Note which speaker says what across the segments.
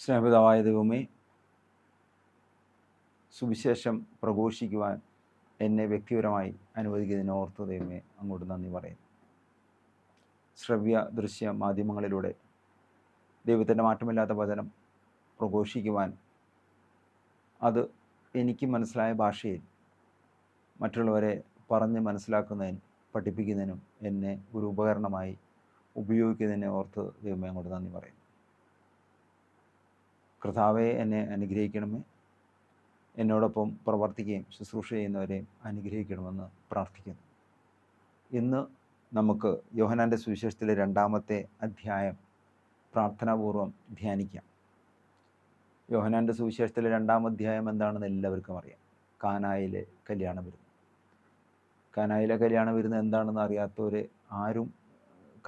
Speaker 1: സ്നേഹപിതാവായ ദൈവമേ, സുവിശേഷം പ്രഘോഷിക്കുവാൻ എന്നെ വ്യക്തിപരമായി അനുവദിക്കുന്നതിന് ഓർത്ത് ദൈവമേ അങ്ങോട്ട് നന്ദി പറയുന്നു. ശ്രവ്യ ദൃശ്യ മാധ്യമങ്ങളിലൂടെ ദൈവത്തിൻ്റെ മാറ്റമില്ലാത്ത വചനം പ്രഘോഷിക്കുവാൻ, അത് എനിക്ക് മനസ്സിലായ ഭാഷയിൽ മറ്റുള്ളവരെ പറഞ്ഞ് മനസ്സിലാക്കുന്നതിനും പഠിപ്പിക്കുന്നതിനും എന്നെ ഒരു ഉപകരണമായി ഉപയോഗിക്കുന്നതിനെ ഓർത്ത് ദൈവമേ അങ്ങോട്ട് നന്ദി പറയുന്നു. കർത്താവെ, എന്നെ അനുഗ്രഹിക്കണമേ. എന്നോടൊപ്പം പ്രവർത്തിക്കുകയും ശുശ്രൂഷ ചെയ്യുന്നവരെയും അനുഗ്രഹിക്കണമെന്ന് പ്രാർത്ഥിക്കുന്നു. ഇന്ന് നമുക്ക് യോഹന്നാൻ്റെ സുവിശേഷത്തിലെ 2-ാമത്തെ അധ്യായം പ്രാർത്ഥനാപൂർവം ധ്യാനിക്കാം. യോഹന്നാൻ്റെ സുവിശേഷത്തിലെ 2-ാം അധ്യായം എന്താണെന്ന് എല്ലാവർക്കും അറിയാം. കാനായിലെ കല്യാണ വിരുന്ന്. കാനായിലെ കല്യാണ വിരുന്ന് എന്താണെന്ന് അറിയാത്തവർ ആരും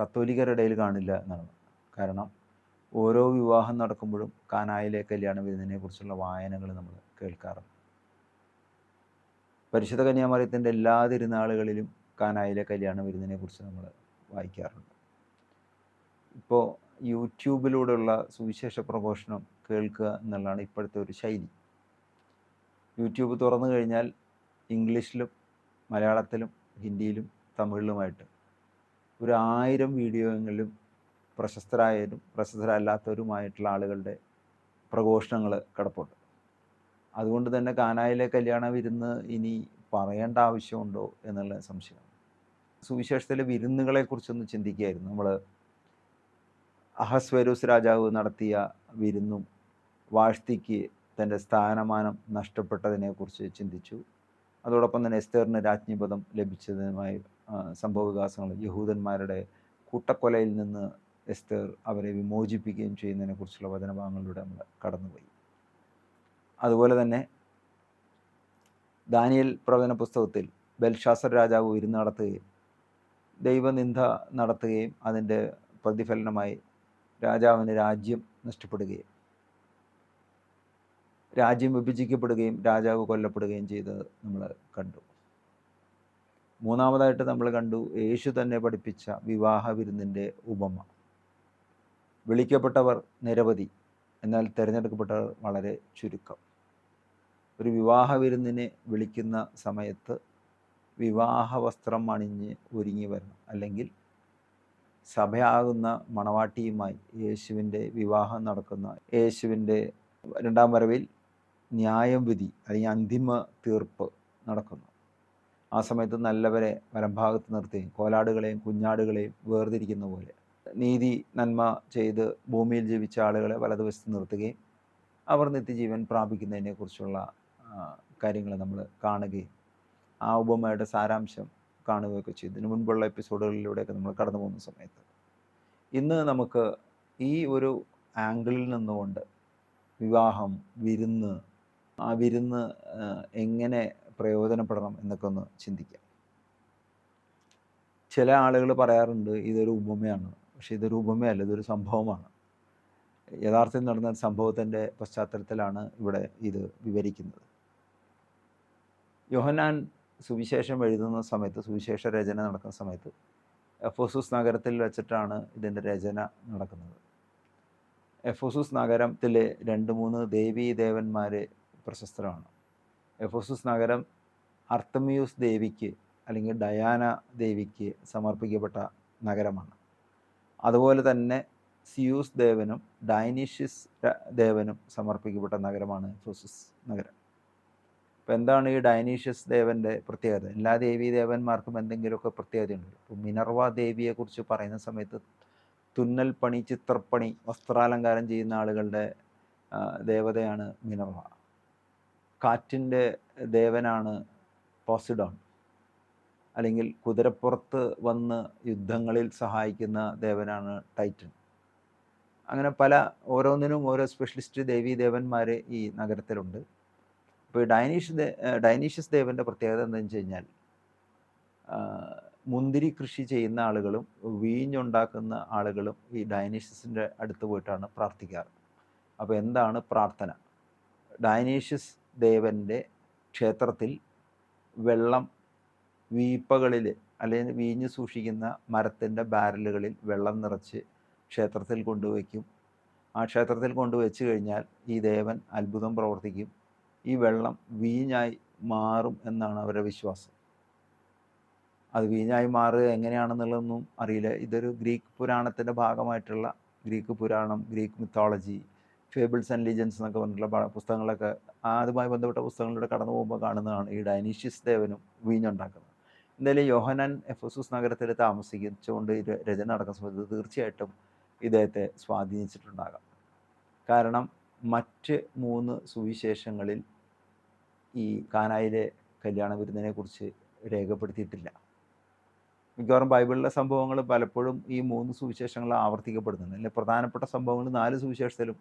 Speaker 1: കത്തോലിക്കരുടെ ഇടയിൽ കാണില്ല എന്നാണ്. കാരണം ഓരോ വിവാഹം നടക്കുമ്പോഴും കാനായിലെ കല്യാണ വിരുന്നിനെ കുറിച്ചുള്ള വായനകൾ നമ്മൾ കേൾക്കാറുണ്ട്. പരിശുദ്ധ കന്യാമറിയത്തിൻ്റെ എല്ലാ തിരുനാളുകളിലും കാനായിലെ കല്യാണ വിരുന്നിനെ കുറിച്ച് നമ്മൾ വായിക്കാറുണ്ട്. ഇപ്പോൾ യൂട്യൂബിലൂടെയുള്ള സുവിശേഷ പ്രഘോഷണം കേൾക്കുക എന്നുള്ളതാണ് ഇപ്പോഴത്തെ ഒരു ശൈലി. യൂട്യൂബ് തുറന്നു കഴിഞ്ഞാൽ ഇംഗ്ലീഷിലും മലയാളത്തിലും ഹിന്ദിയിലും തമിഴിലുമായിട്ട് ഒരു 1000 വീഡിയോകളിലും പ്രശസ്തരായവരും പ്രശസ്തരല്ലാത്തവരുമായിട്ടുള്ള ആളുകളുടെ പ്രഘോഷണങ്ങൾ കിടപ്പുണ്ട്. അതുകൊണ്ട് തന്നെ കാനായിലെ കല്യാണ വിരുന്ന് ഇനി പറയേണ്ട ആവശ്യമുണ്ടോ എന്നുള്ള സംശയമാണ്. സുവിശേഷത്തിലെ വിരുന്നുകളെക്കുറിച്ചൊന്ന് ചിന്തിക്കുകയായിരുന്നു. നമ്മൾ അഹസ്വേരോസ് രാജാവ് നടത്തിയ വിരുന്നും വാഷ്തിക്ക് തൻ്റെ സ്ഥാനമാനം നഷ്ടപ്പെട്ടതിനെക്കുറിച്ച് ചിന്തിച്ചു. അതോടൊപ്പം തന്നെ എസ്തേറിന് രാജ്ഞിപദം ലഭിച്ചതുമായി സംഭവവികാസങ്ങൾ, യഹൂദന്മാരുടെ കൂട്ടക്കൊലയിൽ നിന്ന് എസ്തേർ അവരെ വിമോചിപ്പിക്കുകയും ചെയ്യുന്നതിനെക്കുറിച്ചുള്ള വചനഭാഗങ്ങളിലൂടെ നമ്മൾ കടന്നുപോയി. അതുപോലെ തന്നെ ദാനിയേൽ പ്രവചന പുസ്തകത്തിൽ ബെൽഷാസർ രാജാവ് വിരുന്ന് നടത്തുകയും ദൈവനിന്ദ നടത്തുകയും അതിൻ്റെ പ്രതിഫലനമായി രാജാവിന് രാജ്യം നഷ്ടപ്പെടുകയും രാജ്യം വിഭജിക്കപ്പെടുകയും രാജാവ് കൊല്ലപ്പെടുകയും ചെയ്തത് നമ്മൾ കണ്ടു. മൂന്നാമതായിട്ട് നമ്മൾ കണ്ടു യേശു തന്നെ പഠിപ്പിച്ച വിവാഹ വിരുന്നിൻ്റെ ഉപമ. വിളിക്കപ്പെട്ടവർ നിരവധി, എന്നാൽ തിരഞ്ഞെടുക്കപ്പെട്ടവർ വളരെ ചുരുക്കം. ഒരു വിവാഹ വിരുന്നിനെ വിളിക്കുന്ന സമയത്ത് വിവാഹ വസ്ത്രം അണിഞ്ഞ് ഒരുങ്ങി വരണം, അല്ലെങ്കിൽ സഭയാകുന്ന മണവാട്ടിയുമായി യേശുവിൻ്റെ വിവാഹം നടക്കുന്ന യേശുവിൻ്റെ 2-ാം വരവിൽ ന്യായം വിധി അല്ലെങ്കിൽ അന്തിമ തീർപ്പ് നടക്കുന്നു. ആ സമയത്ത് നല്ലവരെ വലംഭാഗത്ത് നിർത്തുകയും കോലാടുകളെയും കുഞ്ഞാടുകളെയും വേർതിരിക്കുന്ന പോലെ നീതി നന്മ ചെയ്ത് ഭൂമിയിൽ ജീവിച്ച ആളുകളെ വലതുവശത്ത് നിർത്തുകയും അവർ നിത്യജീവൻ പ്രാപിക്കുന്നതിനെക്കുറിച്ചുള്ള കാര്യങ്ങൾ നമ്മൾ കാണുകയും ആ ഉപമയുടെ സാരാംശം കാണുകയൊക്കെ ചെയ്തു. ഇതിനു മുൻപുള്ള എപ്പിസോഡുകളിലൂടെയൊക്കെ നമ്മൾ കടന്നു പോകുന്ന സമയത്ത് ഇന്ന് നമുക്ക് ഈ ഒരു ആംഗിളിൽ നിന്നുകൊണ്ട് വിവാഹം, വിരുന്ന്, ആ വിരുന്ന് എങ്ങനെ പ്രയോജനപ്പെടണം എന്നൊക്കെ ഒന്ന് ചിന്തിക്കാം. ചില ആളുകൾ പറയാറുണ്ട് ഇതൊരു ഉപമയാണ്. പക്ഷേ ഇതൊരു ഉപമയല്ല, ഇതൊരു സംഭവമാണ്. യഥാർത്ഥത്തിൽ നടന്ന സംഭവത്തിൻ്റെ പശ്ചാത്തലത്തിലാണ് ഇവിടെ ഇത് വിവരിക്കുന്നത്. യോഹന്നാൻ സുവിശേഷം എഴുതുന്ന സമയത്ത്, സുവിശേഷ രചന നടക്കുന്ന സമയത്ത് എഫെസൂസ് നഗരത്തിൽ വെച്ചിട്ടാണ് ഇതിൻ്റെ രചന നടക്കുന്നത്. എഫെസൂസ് നഗരത്തിലെ 2-3 ദേവീ ദേവന്മാർ പ്രശസ്തരാണ്. എഫെസൂസ് നഗരം അർത്തമിയൂസ് ദേവിക്ക് അല്ലെങ്കിൽ ഡയാന ദേവിക്ക് സമർപ്പിക്കപ്പെട്ട നഗരമാണ്. അതുപോലെ തന്നെ സിയൂസ് ദേവനും ഡൈനീഷ്യസ് ദേവനും സമർപ്പിക്കപ്പെട്ട നഗരമാണ് എഫെസൂസ് നഗരം. അപ്പോൾ എന്താണ് ഈ ഡൈനീഷ്യസ് ദേവൻ്റെ പ്രത്യേകത? എല്ലാ ദേവീ ദേവന്മാർക്കും എന്തെങ്കിലുമൊക്കെ പ്രത്യേകതയുണ്ട്. ഇപ്പോൾ മിനർവ ദേവിയെക്കുറിച്ച് പറയുന്ന സമയത്ത് തുന്നൽ പണി, ചിത്രപ്പണി, വസ്ത്രാലങ്കാരം ചെയ്യുന്ന ആളുകളുടെ ദേവതയാണ് മിനർവ. കാറ്റിൻ്റെ ദേവനാണ് പോസിഡോൺ, അല്ലെങ്കിൽ കുതിരപ്പുറത്ത് വന്ന് യുദ്ധങ്ങളിൽ സഹായിക്കുന്ന ദേവനാണ് ടൈറ്റൻ. അങ്ങനെ പല ഓരോന്നിനും ഓരോ സ്പെഷ്യലിസ്റ്റ് ദേവീ ദേവന്മാർ ഈ നഗരത്തിലുണ്ട്. ഇപ്പോൾ ഡൈനീഷ്യസ് ദേവൻ്റെ പ്രത്യേകത എന്താണെന്ന് വെച്ച് കഴിഞ്ഞാൽ മുന്തിരി കൃഷി ചെയ്യുന്ന ആളുകളും വീഞ്ഞുണ്ടാക്കുന്ന ആളുകളും ഈ ഡയനീഷ്യസിൻ്റെ അടുത്ത് പോയിട്ടാണ് പ്രാർത്ഥിക്കാറ്. അപ്പോൾ എന്താണ് പ്രാർത്ഥന? ഡയനീഷ്യസ് ദേവൻ്റെ ക്ഷേത്രത്തിൽ വെള്ളം വീപ്പകളിൽ അല്ലെങ്കിൽ വീഞ്ഞ് സൂക്ഷിക്കുന്ന മരത്തിൻ്റെ ബാരലുകളിൽ വെള്ളം നിറച്ച് ക്ഷേത്രത്തിൽ കൊണ്ടുവയ്ക്കും. ആ ക്ഷേത്രത്തിൽ കൊണ്ടുവച്ച് കഴിഞ്ഞാൽ ഈ ദേവൻ അത്ഭുതം പ്രവർത്തിക്കും. ഈ വെള്ളം വീഞ്ഞായി മാറും എന്നാണ് അവരുടെ വിശ്വാസം. അത് വീഞ്ഞായി മാറുക എങ്ങനെയാണെന്നുള്ളതൊന്നും അറിയില്ല. ഇതൊരു ഗ്രീക്ക് പുരാണത്തിൻ്റെ ഭാഗമായിട്ടുള്ള ഗ്രീക്ക് പുരാണം, Greek mythology, fables and legends എന്നൊക്കെ പറഞ്ഞിട്ടുള്ള പുസ്തകങ്ങളൊക്കെ അതുമായി ബന്ധപ്പെട്ട പുസ്തകങ്ങളിലൂടെ കടന്നു പോകുമ്പോൾ കാണുന്നതാണ് ഈ ഡയനീഷ്യസ് ദേവനും വീഞ്ഞുണ്ടാക്കുന്നത്. എന്തായാലും യോഹന്നാൻ എഫെസൂസ് നഗരത്തിൽ താമസിച്ചുകൊണ്ട് ഈ രചന നടക്കുന്ന സമയത്ത് തീർച്ചയായിട്ടും ഇദ്ദേഹത്തെ സ്വാധീനിച്ചിട്ടുണ്ടാകാം. കാരണം മറ്റ് 3 സുവിശേഷങ്ങളിൽ ഈ കാനായിലെ കല്യാണ വിരുന്നിനെക്കുറിച്ച് രേഖപ്പെടുത്തിയിട്ടില്ല. മിക്കവാറും ബൈബിളിലെ സംഭവങ്ങൾ പലപ്പോഴും ഈ 3 സുവിശേഷങ്ങൾ ആവർത്തിക്കപ്പെടുന്നുണ്ട്. അല്ലെങ്കിൽ പ്രധാനപ്പെട്ട സംഭവങ്ങൾ 4 സുവിശേഷത്തിലും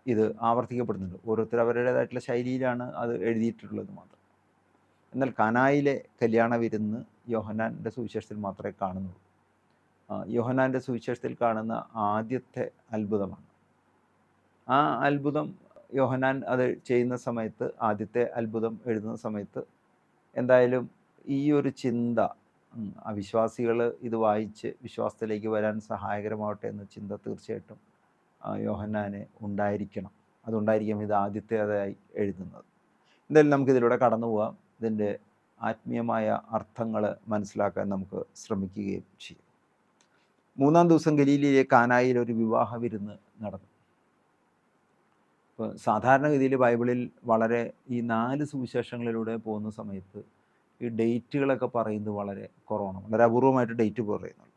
Speaker 1: ഇത് ആവർത്തിക്കപ്പെടുന്നുണ്ട്. ഓരോരുത്തർ അവരുടേതായിട്ടുള്ള ശൈലിയിലാണ് അത് എഴുതിയിട്ടുള്ളത് മാത്രം. എന്നാൽ കാനായിലെ കല്യാണ വിരുന്ന് യോഹന്നാൻ്റെ സുവിശേഷത്തിൽ മാത്രമേ കാണുന്നുള്ളൂ. യോഹന്നാൻ്റെ സുവിശേഷത്തിൽ കാണുന്ന ആദ്യത്തെ അത്ഭുതമാണ്. ആ അത്ഭുതം യോഹന്നാൻ അത് ചെയ്യുന്ന സമയത്ത്, ആദ്യത്തെ അത്ഭുതം എഴുതുന്ന സമയത്ത് എന്തായാലും ഈ ഒരു ചിന്ത അവിശ്വാസികൾ ഇത് വായിച്ച് വിശ്വാസത്തിലേക്ക് വരാൻ സഹായകരമാവട്ടെ എന്ന ചിന്ത തീർച്ചയായിട്ടും യോഹന്നാന് ഉണ്ടായിരിക്കണം. അതുണ്ടായിരിക്കും ഇത് ആദ്യത്തേതായി എഴുതുന്നത്. എന്തായാലും നമുക്കിതിലൂടെ കടന്നു പോകാം. ഇതിൻ്റെ ആത്മീയമായ അർത്ഥങ്ങൾ മനസ്സിലാക്കാൻ നമുക്ക് ശ്രമിക്കുകയും ചെയ്യും. 3-ാം ദിവസം ഗലീലയിലെ കാനായിൽ ഒരു വിവാഹ വിരുന്ന് നടന്നു. ഇപ്പോൾ സാധാരണഗതിയിൽ ബൈബിളിൽ വളരെ ഈ 4 സുവിശേഷങ്ങളിലൂടെ പോകുന്ന സമയത്ത് ഈ ഡേറ്റുകളൊക്കെ പറയുന്നത് വളരെ കുറവാണ്. വളരെ അപൂർവമായിട്ട് ഡേറ്റ് പറയുന്നുള്ളൂ.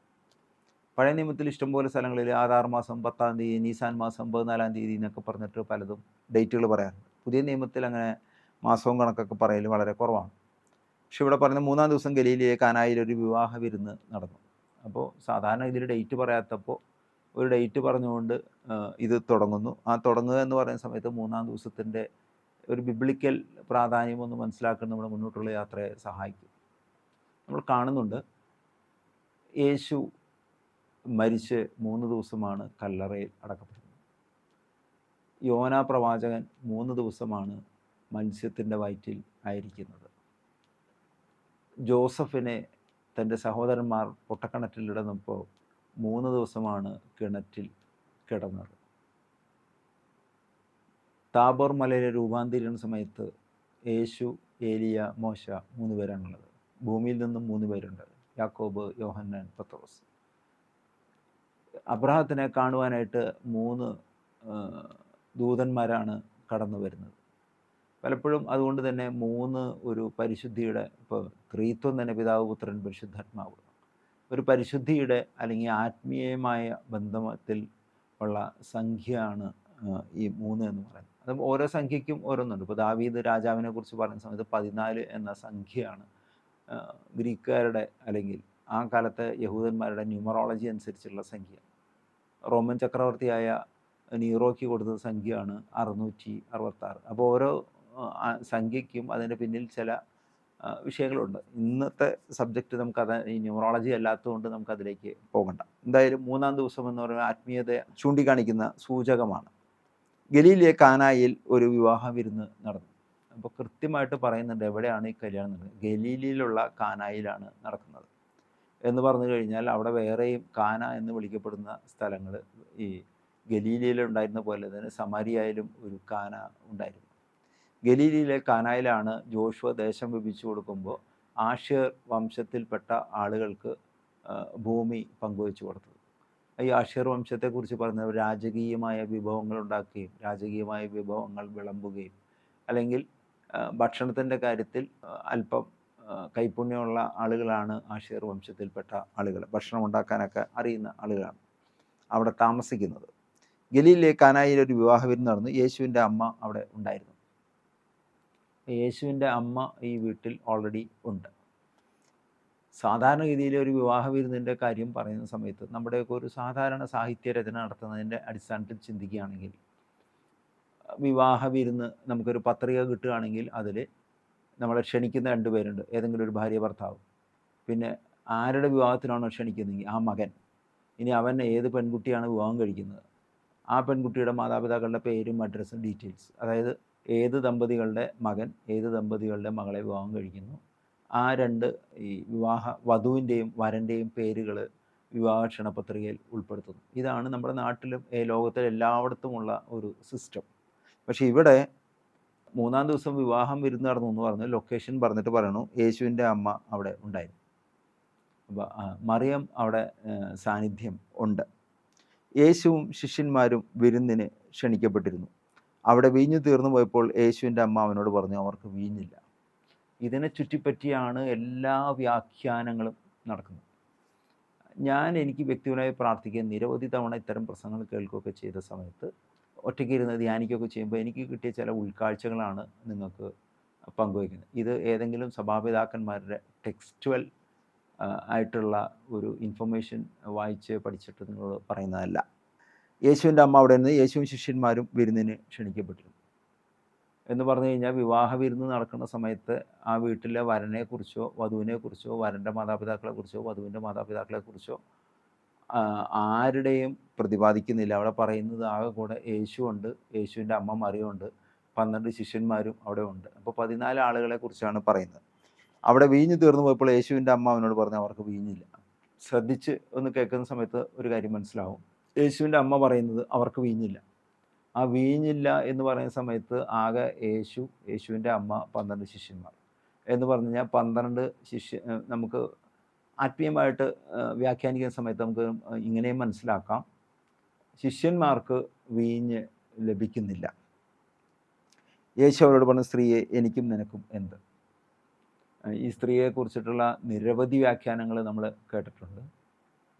Speaker 1: പഴയ നിയമത്തിൽ ഇഷ്ടംപോലെ സ്ഥലങ്ങളിൽ ആധാർ മാസം 10-ാം തീയതി, നീസാൻ മാസം 14-ാം തീയതി എന്നൊക്കെ പറഞ്ഞിട്ട് പലതും ഡേറ്റുകൾ പറയാറുണ്ട്. പുതിയ നിയമത്തിൽ അങ്ങനെ മാസവും കണക്കൊക്കെ പറയൽ വളരെ കുറവാണ്. പക്ഷെ ഇവിടെ പറയുന്ന 3-ാം ദിവസം ഗലീലയിലെ കാനായിൽ ഒരു വിവാഹ വിരുന്ന് നടന്നു. അപ്പോൾ സാധാരണ ഇതിൽ ഡേറ്റ് പറയാത്തപ്പോൾ ഒരു ഡേറ്റ് പറഞ്ഞുകൊണ്ട് ഇത് തുടങ്ങുന്നു. ആ തുടങ്ങുക എന്ന് പറയുന്ന സമയത്ത് 3-ാം ദിവസത്തിൻ്റെ ഒരു ബിബ്ലിക്കൽ പ്രാധാന്യം ഒന്ന് മനസ്സിലാക്കാൻ നമ്മുടെ മുന്നോട്ടുള്ള യാത്രയെ സഹായിക്കും. നമ്മൾ കാണുന്നുണ്ട്, യേശു മരിച്ച് 3 ദിവസമാണ് കല്ലറയിൽ അടക്കപ്പെടുന്നത്. യോനാ പ്രവാചകൻ 3 ദിവസമാണ് മത്സ്യത്തിൻ്റെ വയറ്റിൽ ആയിരിക്കുന്നത്. ജോസഫിനെ തൻ്റെ സഹോദരന്മാർ പൊട്ടക്കിണറ്റിലിടുന്നപ്പോൾ 3 ദിവസമാണ് കിണറ്റിൽ കിടന്നത്. താബോർ മലയിലെ രൂപാന്തരീകരണ സമയത്ത് യേശു, ഏലിയ, മോശ 3 പേരാണുള്ളത്. ഭൂമിയിൽ നിന്നും 3 പേരുണ്ട്: യാക്കോബ്, യോഹന്നാൻ, പത്രോസ്. അബ്രഹാത്തിനെ കാണുവാനായിട്ട് 3 ദൂതന്മാരാണ് കടന്നു വരുന്നത്. പലപ്പോഴും അതുകൊണ്ട് തന്നെ 3 ഒരു പരിശുദ്ധിയുടെ, ഇപ്പോൾ ത്രിത്വം തന്നെ പിതാവ്, പുത്രൻ, പരിശുദ്ധാത്മാവ്, ഒരു പരിശുദ്ധിയുടെ അല്ലെങ്കിൽ ആത്മീയമായ ബന്ധത്തിൽ ഉള്ള സംഖ്യയാണ് ഈ 3 എന്ന് പറയുന്നത്. അത് ഓരോ സംഖ്യയ്ക്കും ഓരോന്നുണ്ട്. ഇപ്പോൾ ദാവീദ് രാജാവിനെ കുറിച്ച് പറയുന്ന സമയത്ത് 14 എന്ന സംഖ്യയാണ് ഗ്രീക്കുകാരുടെ അല്ലെങ്കിൽ ആ കാലത്തെ യഹൂദന്മാരുടെ ന്യൂമറോളജി അനുസരിച്ചുള്ള സംഖ്യ. റോമൻ ചക്രവർത്തിയായ നീറോയ്ക്ക് കൊടുത്ത സംഖ്യയാണ് 666. അപ്പോൾ ഓരോ സംഖ്യയ്ക്കും അതിൻ്റെ പിന്നിൽ ചില വിഷയങ്ങളുണ്ട്. ഇന്നത്തെ സബ്ജക്റ്റ് നമുക്കത് ഈ ന്യൂമറോളജി അല്ലാത്തതുകൊണ്ട് നമുക്കതിലേക്ക് പോകണ്ട. എന്തായാലും 3-ാം ദിവസം എന്ന് പറയുന്നത് ആത്മീയതയെ ചൂണ്ടിക്കാണിക്കുന്ന സൂചകമാണ്. ഗലീലയിലെ കാനായിൽ ഒരു വിവാഹ വിരുന്ന് നടന്നു. അപ്പോൾ കൃത്യമായിട്ട് പറയുന്നുണ്ട് എവിടെയാണ് ഈ കല്യാണം നടക്കുന്നത്. ഗലീലയിലുള്ള കാനായിലാണ് നടക്കുന്നത് എന്ന് പറഞ്ഞു കഴിഞ്ഞാൽ അവിടെ വേറെയും കാന എന്ന് വിളിക്കപ്പെടുന്ന സ്ഥലങ്ങൾ ഈ ഗലീലയിലുണ്ടായിരുന്ന പോലെ തന്നെ സമാരിയയിലും ഒരു കാന ഉണ്ടായിരുന്നു. ഗലീലയിലെ കാനായിലാണ് ജോഷുവ ദേശം വിഭജിച്ചു കൊടുക്കുമ്പോൾ ആഷേർ വംശത്തിൽപ്പെട്ട ആളുകൾക്ക് ഭൂമി പങ്കുവെച്ചു കൊടുത്തത്. ഈ ആഷേർ വംശത്തെക്കുറിച്ച് പറഞ്ഞവർ രാജകീയമായ വിഭവങ്ങൾ ഉണ്ടാക്കുകയും രാജകീയമായ വിഭവങ്ങൾ വിളമ്പുകയും അല്ലെങ്കിൽ ഭക്ഷണത്തിൻ്റെ കാര്യത്തിൽ അല്പം കൈപുണ്യമുള്ള ആളുകളാണ് ആഷേർ വംശത്തിൽപ്പെട്ട ആളുകൾ. ഭക്ഷണം ഉണ്ടാക്കാനൊക്കെ അറിയുന്ന ആളുകളാണ് അവിടെ താമസിക്കുന്നത്. ഗലീലയിലെ കാനായിൽ ഒരു വിവാഹ വിരുന്ന് നടന്നു. യേശുവിൻ്റെ അമ്മ അവിടെ ഉണ്ടായിരുന്നു. യേശുവിൻ്റെ അമ്മ ഈ വീട്ടിൽ ഓൾറെഡി ഉണ്ട്. സാധാരണഗതിയിൽ ഒരു വിവാഹ വിരുന്നിൻ്റെ കാര്യം പറയുന്ന സമയത്ത് നമ്മുടെയൊക്കെ ഒരു സാധാരണ സാഹിത്യ രചന നടത്തുന്നതിൻ്റെ അടിസ്ഥാനത്തിൽ ചിന്തിക്കുകയാണെങ്കിൽ വിവാഹ വിരുന്ന് നമുക്കൊരു പത്രിക കിട്ടുകയാണെങ്കിൽ അതിൽ നമ്മളെ ക്ഷണിക്കുന്ന 2 പേരുണ്ട്, ഏതെങ്കിലും ഒരു ഭാര്യ ഭർത്താവ്. പിന്നെ ആരുടെ വിവാഹത്തിനാണോ ക്ഷണിക്കുന്നതെങ്കിൽ ആ മകൻ, ഇനി അവൻ ഏത് പെൺകുട്ടിയാണ് വിവാഹം കഴിക്കുന്നത്, ആ പെൺകുട്ടിയുടെ മാതാപിതാക്കളുടെ പേരും അഡ്രസ്സും ഡീറ്റെയിൽസ്, അതായത് ഏത് ദമ്പതികളുടെ മകൻ ഏത് ദമ്പതികളുടെ മകളെ വിവാഹം കഴിക്കുന്നു, ആ രണ്ട് ഈ വധുവിൻ്റെയും വരൻ്റെയും പേരുകൾ വിവാഹ ക്ഷണപത്രികയിൽ ഉൾപ്പെടുത്തുന്നു. ഇതാണ് നമ്മുടെ നാട്ടിലും ലോകത്തിൽ എല്ലായിടത്തുമുള്ള ഒരു സിസ്റ്റം. പക്ഷേ ഇവിടെ 3-ാം ദിവസം വിവാഹം വിരുന്ന് നടന്നു എന്ന് പറഞ്ഞ് ലൊക്കേഷൻ പറഞ്ഞിട്ട് പറയണു യേശുവിൻ്റെ അമ്മ അവിടെ ഉണ്ടായിരുന്നു. അപ്പോൾ മറിയം അവിടെ സാന്നിധ്യം ഉണ്ട്. യേശുവും ശിഷ്യന്മാരും വിരുന്നിന് ക്ഷണിക്കപ്പെട്ടിരുന്നു. അവിടെ വീഞ്ഞു തീർന്നു പോയപ്പോൾ യേശുവിൻ്റെ അമ്മ അവനോട് പറഞ്ഞു, അവർക്ക് വീഞ്ഞില്ല. ഇതിനെ ചുറ്റിപ്പറ്റിയാണ് എല്ലാ വ്യാഖ്യാനങ്ങളും നടക്കുന്നത്. എനിക്ക് വ്യക്തിപരമായി പ്രാർത്ഥിക്കാൻ നിരവധി തവണ ഇത്തരം പ്രസംഗങ്ങൾ കേൾക്കുകയൊക്കെ ചെയ്ത സമയത്ത് ഒറ്റയ്ക്ക് ഇരുന്ന് ധ്യാനിക്കുകയൊക്കെ ചെയ്യുമ്പോൾ എനിക്ക് കിട്ടിയ ചില ഉൾക്കാഴ്ചകളാണ് നിങ്ങൾക്ക് പങ്കുവയ്ക്കുന്നത്. ഇത് ഏതെങ്കിലും സഭാപിതാക്കന്മാരുടെ ടെക്സ്റ്റുവൽ ആയിട്ടുള്ള ഒരു ഇൻഫർമേഷൻ വായിച്ച് പഠിച്ചിട്ട് നിങ്ങളോട് പറയുന്നതല്ല. യേശുവിൻ്റെ അമ്മ അവിടെ നിന്ന് യേശുവും ശിഷ്യന്മാരും വിരുന്നിന് ക്ഷണിക്കപ്പെട്ടിരുന്നു എന്ന് പറഞ്ഞു കഴിഞ്ഞാൽ, വിവാഹ വിരുന്ന് നടക്കുന്ന സമയത്ത് ആ വീട്ടിലെ വരനെക്കുറിച്ചോ വധുവിനെക്കുറിച്ചോ വരൻ്റെ മാതാപിതാക്കളെക്കുറിച്ചോ വധുവിൻ്റെ മാതാപിതാക്കളെക്കുറിച്ചോ ആരുടെയും പ്രതിപാദിക്കുന്നില്ല. അവിടെ പറയുന്നത് ആകെ കൂടെ യേശുവുണ്ട്, യേശുവിൻ്റെ അമ്മ മറിയമുണ്ട്, 12 ശിഷ്യന്മാരും അവിടെ ഉണ്ട്. അപ്പോൾ 14 ആളുകളെ കുറിച്ചാണ് പറയുന്നത്. അവിടെ വീഞ്ഞ് തീർന്നു പോയപ്പോൾ യേശുവിൻ്റെ അമ്മ അവനോട് പറഞ്ഞു, അവർക്ക് വീഞ്ഞില്ല. ശ്രദ്ധിച്ച് ഒന്ന് കേൾക്കുന്ന സമയത്ത് ഒരു കാര്യം മനസ്സിലാവും. യേശുവിൻ്റെ അമ്മ പറയുന്നത് അവർക്ക് വീഞ്ഞില്ല. ആ വീഞ്ഞില്ല എന്ന് പറയുന്ന സമയത്ത് ആകെ യേശുവിൻ്റെ അമ്മ 12 ശിഷ്യന്മാർ എന്ന് പറഞ്ഞു കഴിഞ്ഞാൽ 12 നമുക്ക് ആത്മീയമായിട്ട് വ്യാഖ്യാനിക്കുന്ന സമയത്ത് നമുക്ക് ഇങ്ങനെയും മനസ്സിലാക്കാം, ശിഷ്യന്മാർക്ക് വീഞ്ഞ് ലഭിക്കുന്നില്ല. യേശു അവരോട് പറഞ്ഞ, സ്ത്രീയെ എനിക്കും നിനക്കും എന്ത്? ഈ സ്ത്രീയെക്കുറിച്ചിട്ടുള്ള നിരവധി വ്യാഖ്യാനങ്ങൾ നമ്മൾ കേട്ടിട്ടുണ്ട്.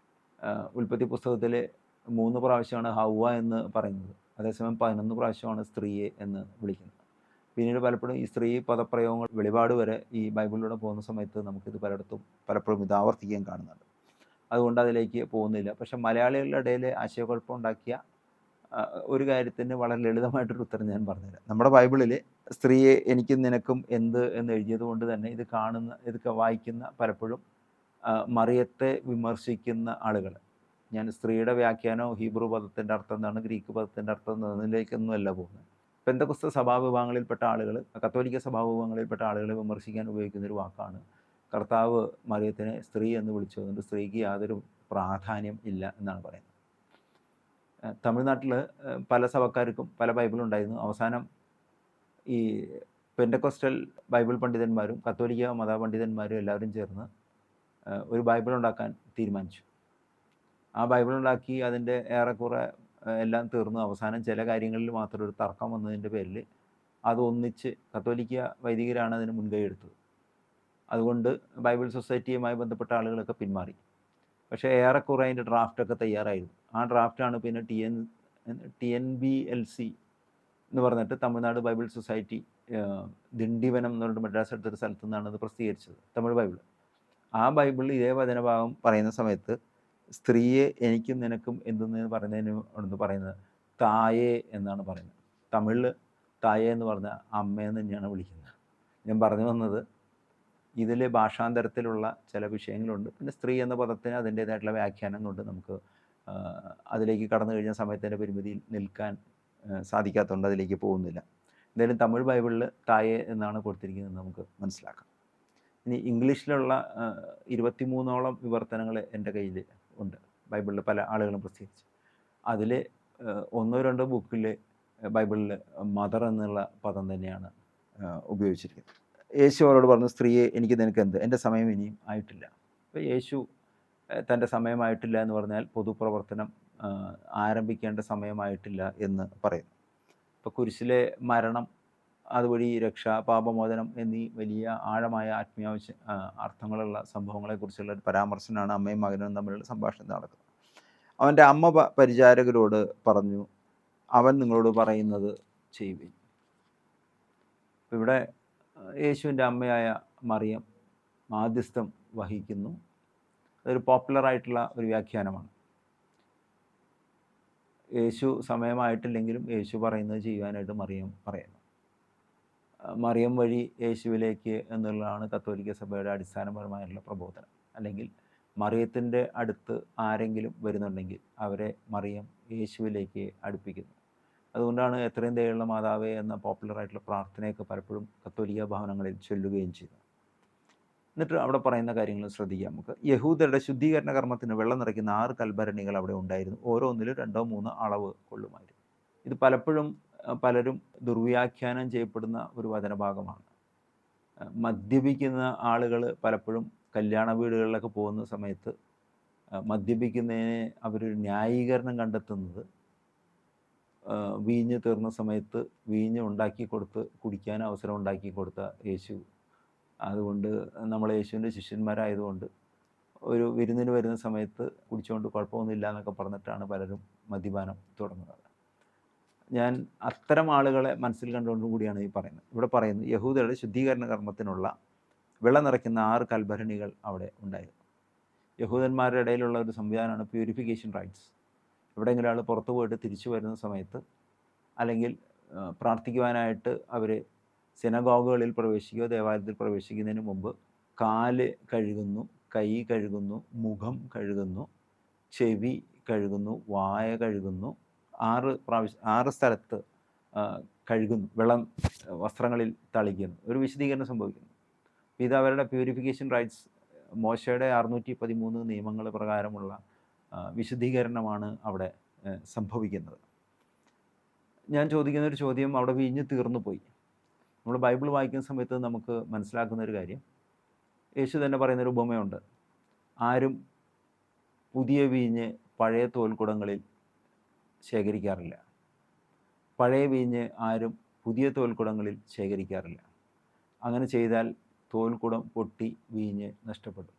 Speaker 1: ഉൽപ്പത്തി പുസ്തകത്തിൽ 3 പ്രാവശ്യമാണ് ഹൗവ എന്ന് പറയുന്നത്, അതേസമയം 11 പ്രാവശ്യമാണ് സ്ത്രീയെ എന്ന് വിളിക്കുന്നത്. പിന്നീട് പലപ്പോഴും ഈ സ്ത്രീ പദപ്രയോഗങ്ങൾ വെളിപാട് വരെ ഈ ബൈബിളിലൂടെ പോകുന്ന സമയത്ത് നമുക്കിത് പലപ്പോഴും ഇത് ആവർത്തിക്കാൻ കാണുന്നുണ്ട്. അതുകൊണ്ട് അതിലേക്ക് പോകുന്നില്ല. പക്ഷേ മലയാളികളുടെ ഇടയിൽ ആശയക്കുഴപ്പം ഉണ്ടാക്കിയ ഒരു കാര്യത്തിന് വളരെ ലളിതമായിട്ടൊരു ഉത്തരം ഞാൻ പറഞ്ഞുതരാം. നമ്മുടെ ബൈബിളിൽ സ്ത്രീയെ എനിക്കും നിനക്കും എന്ത് എന്ന് എഴുതിയത് കൊണ്ട് തന്നെ ഇതൊക്കെ വായിക്കുന്ന പലപ്പോഴും മറിയത്തെ വിമർശിക്കുന്ന ആളുകൾ, ഞാൻ സ്ത്രീയുടെ വ്യാഖ്യാനമോ ഹീബ്രു പദത്തിൻ്റെ അർത്ഥം എന്താണ്, ഗ്രീക്ക് പദത്തിൻ്റെ അർത്ഥം എന്നതിലേക്കൊന്നുമല്ല പോകുന്നത്. പെന്തക്കോസ്ത സഭാവിഭാഗങ്ങളിൽപ്പെട്ട ആളുകൾ, കത്തോലിക്ക സഭാവിഭാഗങ്ങളിൽപ്പെട്ട ആളുകളെ വിമർശിക്കാൻ ഉപയോഗിക്കുന്നൊരു വാക്കാണ് കർത്താവ് മറിയത്തിനെ സ്ത്രീ എന്ന് വിളിച്ചതുകൊണ്ട് സ്ത്രീക്ക് യാതൊരു പ്രാധാന്യം ഇല്ല എന്നാണ് പറയുന്നത്. തമിഴ്നാട്ടിൽ പല സഭക്കാർക്കും പല ബൈബിളുണ്ടായിരുന്നു. അവസാനം ഈ പെന്തക്കോസ്റ്റൽ ബൈബിൾ പണ്ഡിതന്മാരും കത്തോലിക്ക മതപണ്ഡിതന്മാരും എല്ലാവരും ചേർന്ന് ഒരു ബൈബിൾ ഉണ്ടാക്കാൻ തീരുമാനിച്ചു. ആ ബൈബിൾ ഉണ്ടാക്കി അതിൻ്റെ ഏറെക്കുറെ എല്ലാം തീർന്നു. അവസാനം ചില കാര്യങ്ങളിൽ മാത്രം ഒരു തർക്കം വന്നതിൻ്റെ പേരിൽ അത് ഒന്നിച്ച് കത്തോലിക്ക വൈദികരാണ് അതിന് മുൻകൈ എടുത്തത്. അതുകൊണ്ട് ബൈബിൾ സൊസൈറ്റിയുമായി ബന്ധപ്പെട്ട ആളുകളൊക്കെ പിന്മാറി. പക്ഷേ ഏറെക്കുറെ അതിൻ്റെ ഡ്രാഫ്റ്റൊക്കെ തയ്യാറായിരുന്നു. ആ ഡ്രാഫ്റ്റാണ് പിന്നെ TNBLC എന്ന് പറഞ്ഞിട്ട് തമിഴ്നാട് ബൈബിൾ സൊസൈറ്റി ദിണ്ടിവനം എന്ന് പറഞ്ഞിട്ട് മദ്രാസ് അടുത്തൊരു സ്ഥലത്തു നിന്നാണ് അത് പ്രസിദ്ധീകരിച്ചത്, തമിഴ് ബൈബിൾ. ആ ബൈബിളിൽ ഇതേ വചനഭാഗം പറയുന്ന സമയത്ത് സ്ത്രീയെ എനിക്കും നിനക്കും എന്തെന്ന് പറയുന്നത് തായേ എന്നാണ് പറയുന്നത്. തമിഴിൽ തായേ എന്ന് പറഞ്ഞാൽ അമ്മയെന്ന് തന്നെയാണ് വിളിക്കുന്നത്. ഞാൻ പറഞ്ഞു വന്നത്, ഇതിൽ ഭാഷാന്തരത്തിലുള്ള ചില വിഷയങ്ങളുണ്ട്. പിന്നെ സ്ത്രീ എന്ന പദത്തിന് അതിൻ്റേതായിട്ടുള്ള വ്യാഖ്യാനം കൊണ്ട് നമുക്ക് അതിലേക്ക് കടന്നു കഴിഞ്ഞ സമയത്തിൻ്റെ പരിമിതിയിൽ നിൽക്കാൻ സാധിക്കാത്തതുകൊണ്ട് അതിലേക്ക് പോകുന്നില്ല. എന്തായാലും തമിഴ് ബൈബിളിൽ തായേ എന്നാണ് കൊടുത്തിരിക്കുന്നത് നമുക്ക് മനസ്സിലാക്കാം. ഇനി ഇംഗ്ലീഷിലുള്ള 23ഓളം വിവർത്തനങ്ങൾ എൻ്റെ കയ്യിൽ ഉണ്ട്, ബൈബിളിൽ പല ആളുകളും പ്രസിദ്ധീകരിച്ച്. അതിൽ 1-2 ബുക്കിൽ ബൈബിളിൽ മദർ എന്നുള്ള പദം തന്നെയാണ് ഉപയോഗിച്ചിരിക്കുന്നത്. യേശു അവരോട് പറഞ്ഞു, സ്ത്രീയെ എനിക്ക് നിനക്ക് എന്ത്? എൻ്റെ സമയം ഇനിയും ആയിട്ടില്ല. അപ്പോൾ യേശു തൻ്റെ സമയമായിട്ടില്ല എന്ന് പറഞ്ഞാൽ പൊതുപ്രവർത്തനം ആരംഭിക്കേണ്ട സമയമായിട്ടില്ല എന്ന് പറയുന്നു. ഇപ്പോൾ കുരിശിലെ മരണം, അതുവഴി രക്ഷ, പാപമോചനം എന്നീ വലിയ ആഴമായ ആത്മീയാവശ്യ അർത്ഥങ്ങളുള്ള സംഭവങ്ങളെക്കുറിച്ചുള്ള ഒരു പരാമർശനമാണ് അമ്മയും മകനും തമ്മിലുള്ള സംഭാഷണം നടക്കുന്നത്. അവൻ്റെ അമ്മ പരിചാരകരോട് പറഞ്ഞു, അവൻ നിങ്ങളോട് പറയുന്നത് ചെയ്യുവിൻ. ഇവിടെ യേശുവിൻ്റെ അമ്മയായ മറിയം മാധ്യസ്ഥം വഹിക്കുന്നു. അതൊരു പോപ്പുലറായിട്ടുള്ള ഒരു വ്യാഖ്യാനമാണ്. യേശു സമയമായിട്ടില്ലെങ്കിലും യേശു പറയുന്നത് ചെയ്യുവാനായിട്ട് മറിയം പറയുന്നു. മറിയം വഴി യേശുവിലേക്ക് എന്നുള്ളതാണ് കത്തോലിക്ക സഭയുടെ അടിസ്ഥാനപരമായിട്ടുള്ള പ്രബോധനം. അല്ലെങ്കിൽ മറിയത്തിൻ്റെ അടുത്ത് ആരെങ്കിലും വരുന്നുണ്ടെങ്കിൽ അവരെ മറിയം യേശുവിലേക്ക് അടുപ്പിക്കുന്നു. അതുകൊണ്ടാണ് എത്രയും ദയുള്ള മാതാവേ എന്ന പോപ്പുലറായിട്ടുള്ള പ്രാർത്ഥനയൊക്കെ പലപ്പോഴും കത്തോലിക്ക ഭവനങ്ങളിൽ ചൊല്ലുകയും ചെയ്യുന്നത്. എന്നിട്ട് അവിടെ പറയുന്ന കാര്യങ്ങൾ ശ്രദ്ധിക്കാം നമുക്ക്. യഹൂദരുടെ ശുദ്ധീകരണ കർമ്മത്തിന് വെള്ളം നിറയ്ക്കുന്ന 6 കൽഭരണികൾ അവിടെ ഉണ്ടായിരുന്നു. ഓരോന്നിലും 2-3 അളവ് കൊള്ളുമായിരുന്നു. ഇത് പലപ്പോഴും പലരും ദുർവ്യാഖ്യാനം ചെയ്യപ്പെടുന്ന ഒരു വചനഭാഗമാണ്. മദ്യപിക്കുന്ന ആളുകൾ പലപ്പോഴും കല്യാണ വീടുകളിലൊക്കെ പോകുന്ന സമയത്ത് മദ്യപിക്കുന്നതിനെ അവരൊരു ന്യായീകരണം കണ്ടെത്തുന്നത് വീഞ്ഞ് തീർന്ന സമയത്ത് വീഞ്ഞ് ഉണ്ടാക്കി കൊടുത്ത് കുടിക്കാൻ അവസരം ഉണ്ടാക്കി കൊടുത്ത യേശു, അതുകൊണ്ട് നമ്മൾ യേശുവിൻ്റെ ശിഷ്യന്മാരായതുകൊണ്ട് ഒരു വിരുന്നിന് വരുന്ന സമയത്ത് കുടിച്ചുകൊണ്ട് കുഴപ്പമൊന്നുമില്ല എന്നൊക്കെ പറഞ്ഞിട്ടാണ് പലരും മദ്യപാനം തുടങ്ങുന്നത്. ഞാൻ അത്തരം ആളുകളെ മനസ്സിൽ കണ്ടുകൊണ്ടും കൂടിയാണ് ഈ പറയുന്നത്. ഇവിടെ പറയുന്നു യഹൂദരുടെ ശുദ്ധീകരണ കർമ്മത്തിനുള്ള വെള്ളം നിറയ്ക്കുന്ന 6 കൽഭരണികൾ അവിടെ ഉണ്ടായിരുന്നു. യഹൂദന്മാരുടെ ഇടയിലുള്ള ഒരു സംവിധാനമാണ് പ്യൂരിഫിക്കേഷൻ റൈറ്റ്സ്. എവിടെയെങ്കിലും ആൾ പുറത്തു പോയിട്ട് തിരിച്ചു വരുന്ന സമയത്ത്, അല്ലെങ്കിൽ പ്രാർത്ഥിക്കുവാനായിട്ട് അവർ സിനഗോഗുകളിൽ പ്രവേശിക്കുകയോ ദേവാലയത്തിൽ പ്രവേശിക്കുന്നതിന് മുമ്പ് കാല് കഴുകുന്നു, കൈ കഴുകുന്നു, മുഖം കഴുകുന്നു, ചെവി കഴുകുന്നു, വായ കഴുകുന്നു, 6 സ്ഥലത്ത് കഴുകുന്നു, വെള്ളം വസ്ത്രങ്ങളിൽ തളിക്കുന്നു, ഒരു വിശദീകരണം സംഭവിക്കുന്നു. ഇത് അവരുടെ പ്യൂരിഫിക്കേഷൻ റൈറ്റ്സ്, മോശയുടെ 613 നിയമങ്ങൾ പ്രകാരമുള്ള വിശദീകരണമാണ് അവിടെ സംഭവിക്കുന്നത്. ഞാൻ ചോദിക്കുന്നൊരു ചോദ്യം, അവിടെ വീഞ്ഞ് തീർന്നു പോയി. നമ്മൾ ബൈബിൾ വായിക്കുന്ന സമയത്ത് നമുക്ക് മനസ്സിലാക്കുന്ന ഒരു കാര്യം, യേശു തന്നെ പറയുന്നൊരു ഉപമയുണ്ട്. ആരും പുതിയ വീഞ്ഞ് പഴയ തോൽക്കുടങ്ങളിൽ ശേഖരിക്കാറില്ല, പഴയ വീഞ്ഞ് ആരും പുതിയ തോൽക്കുടങ്ങളിൽ ശേഖരിക്കാറില്ല. അങ്ങനെ ചെയ്താൽ തോൽക്കുടം പൊട്ടി വീഞ്ഞ് നഷ്ടപ്പെടും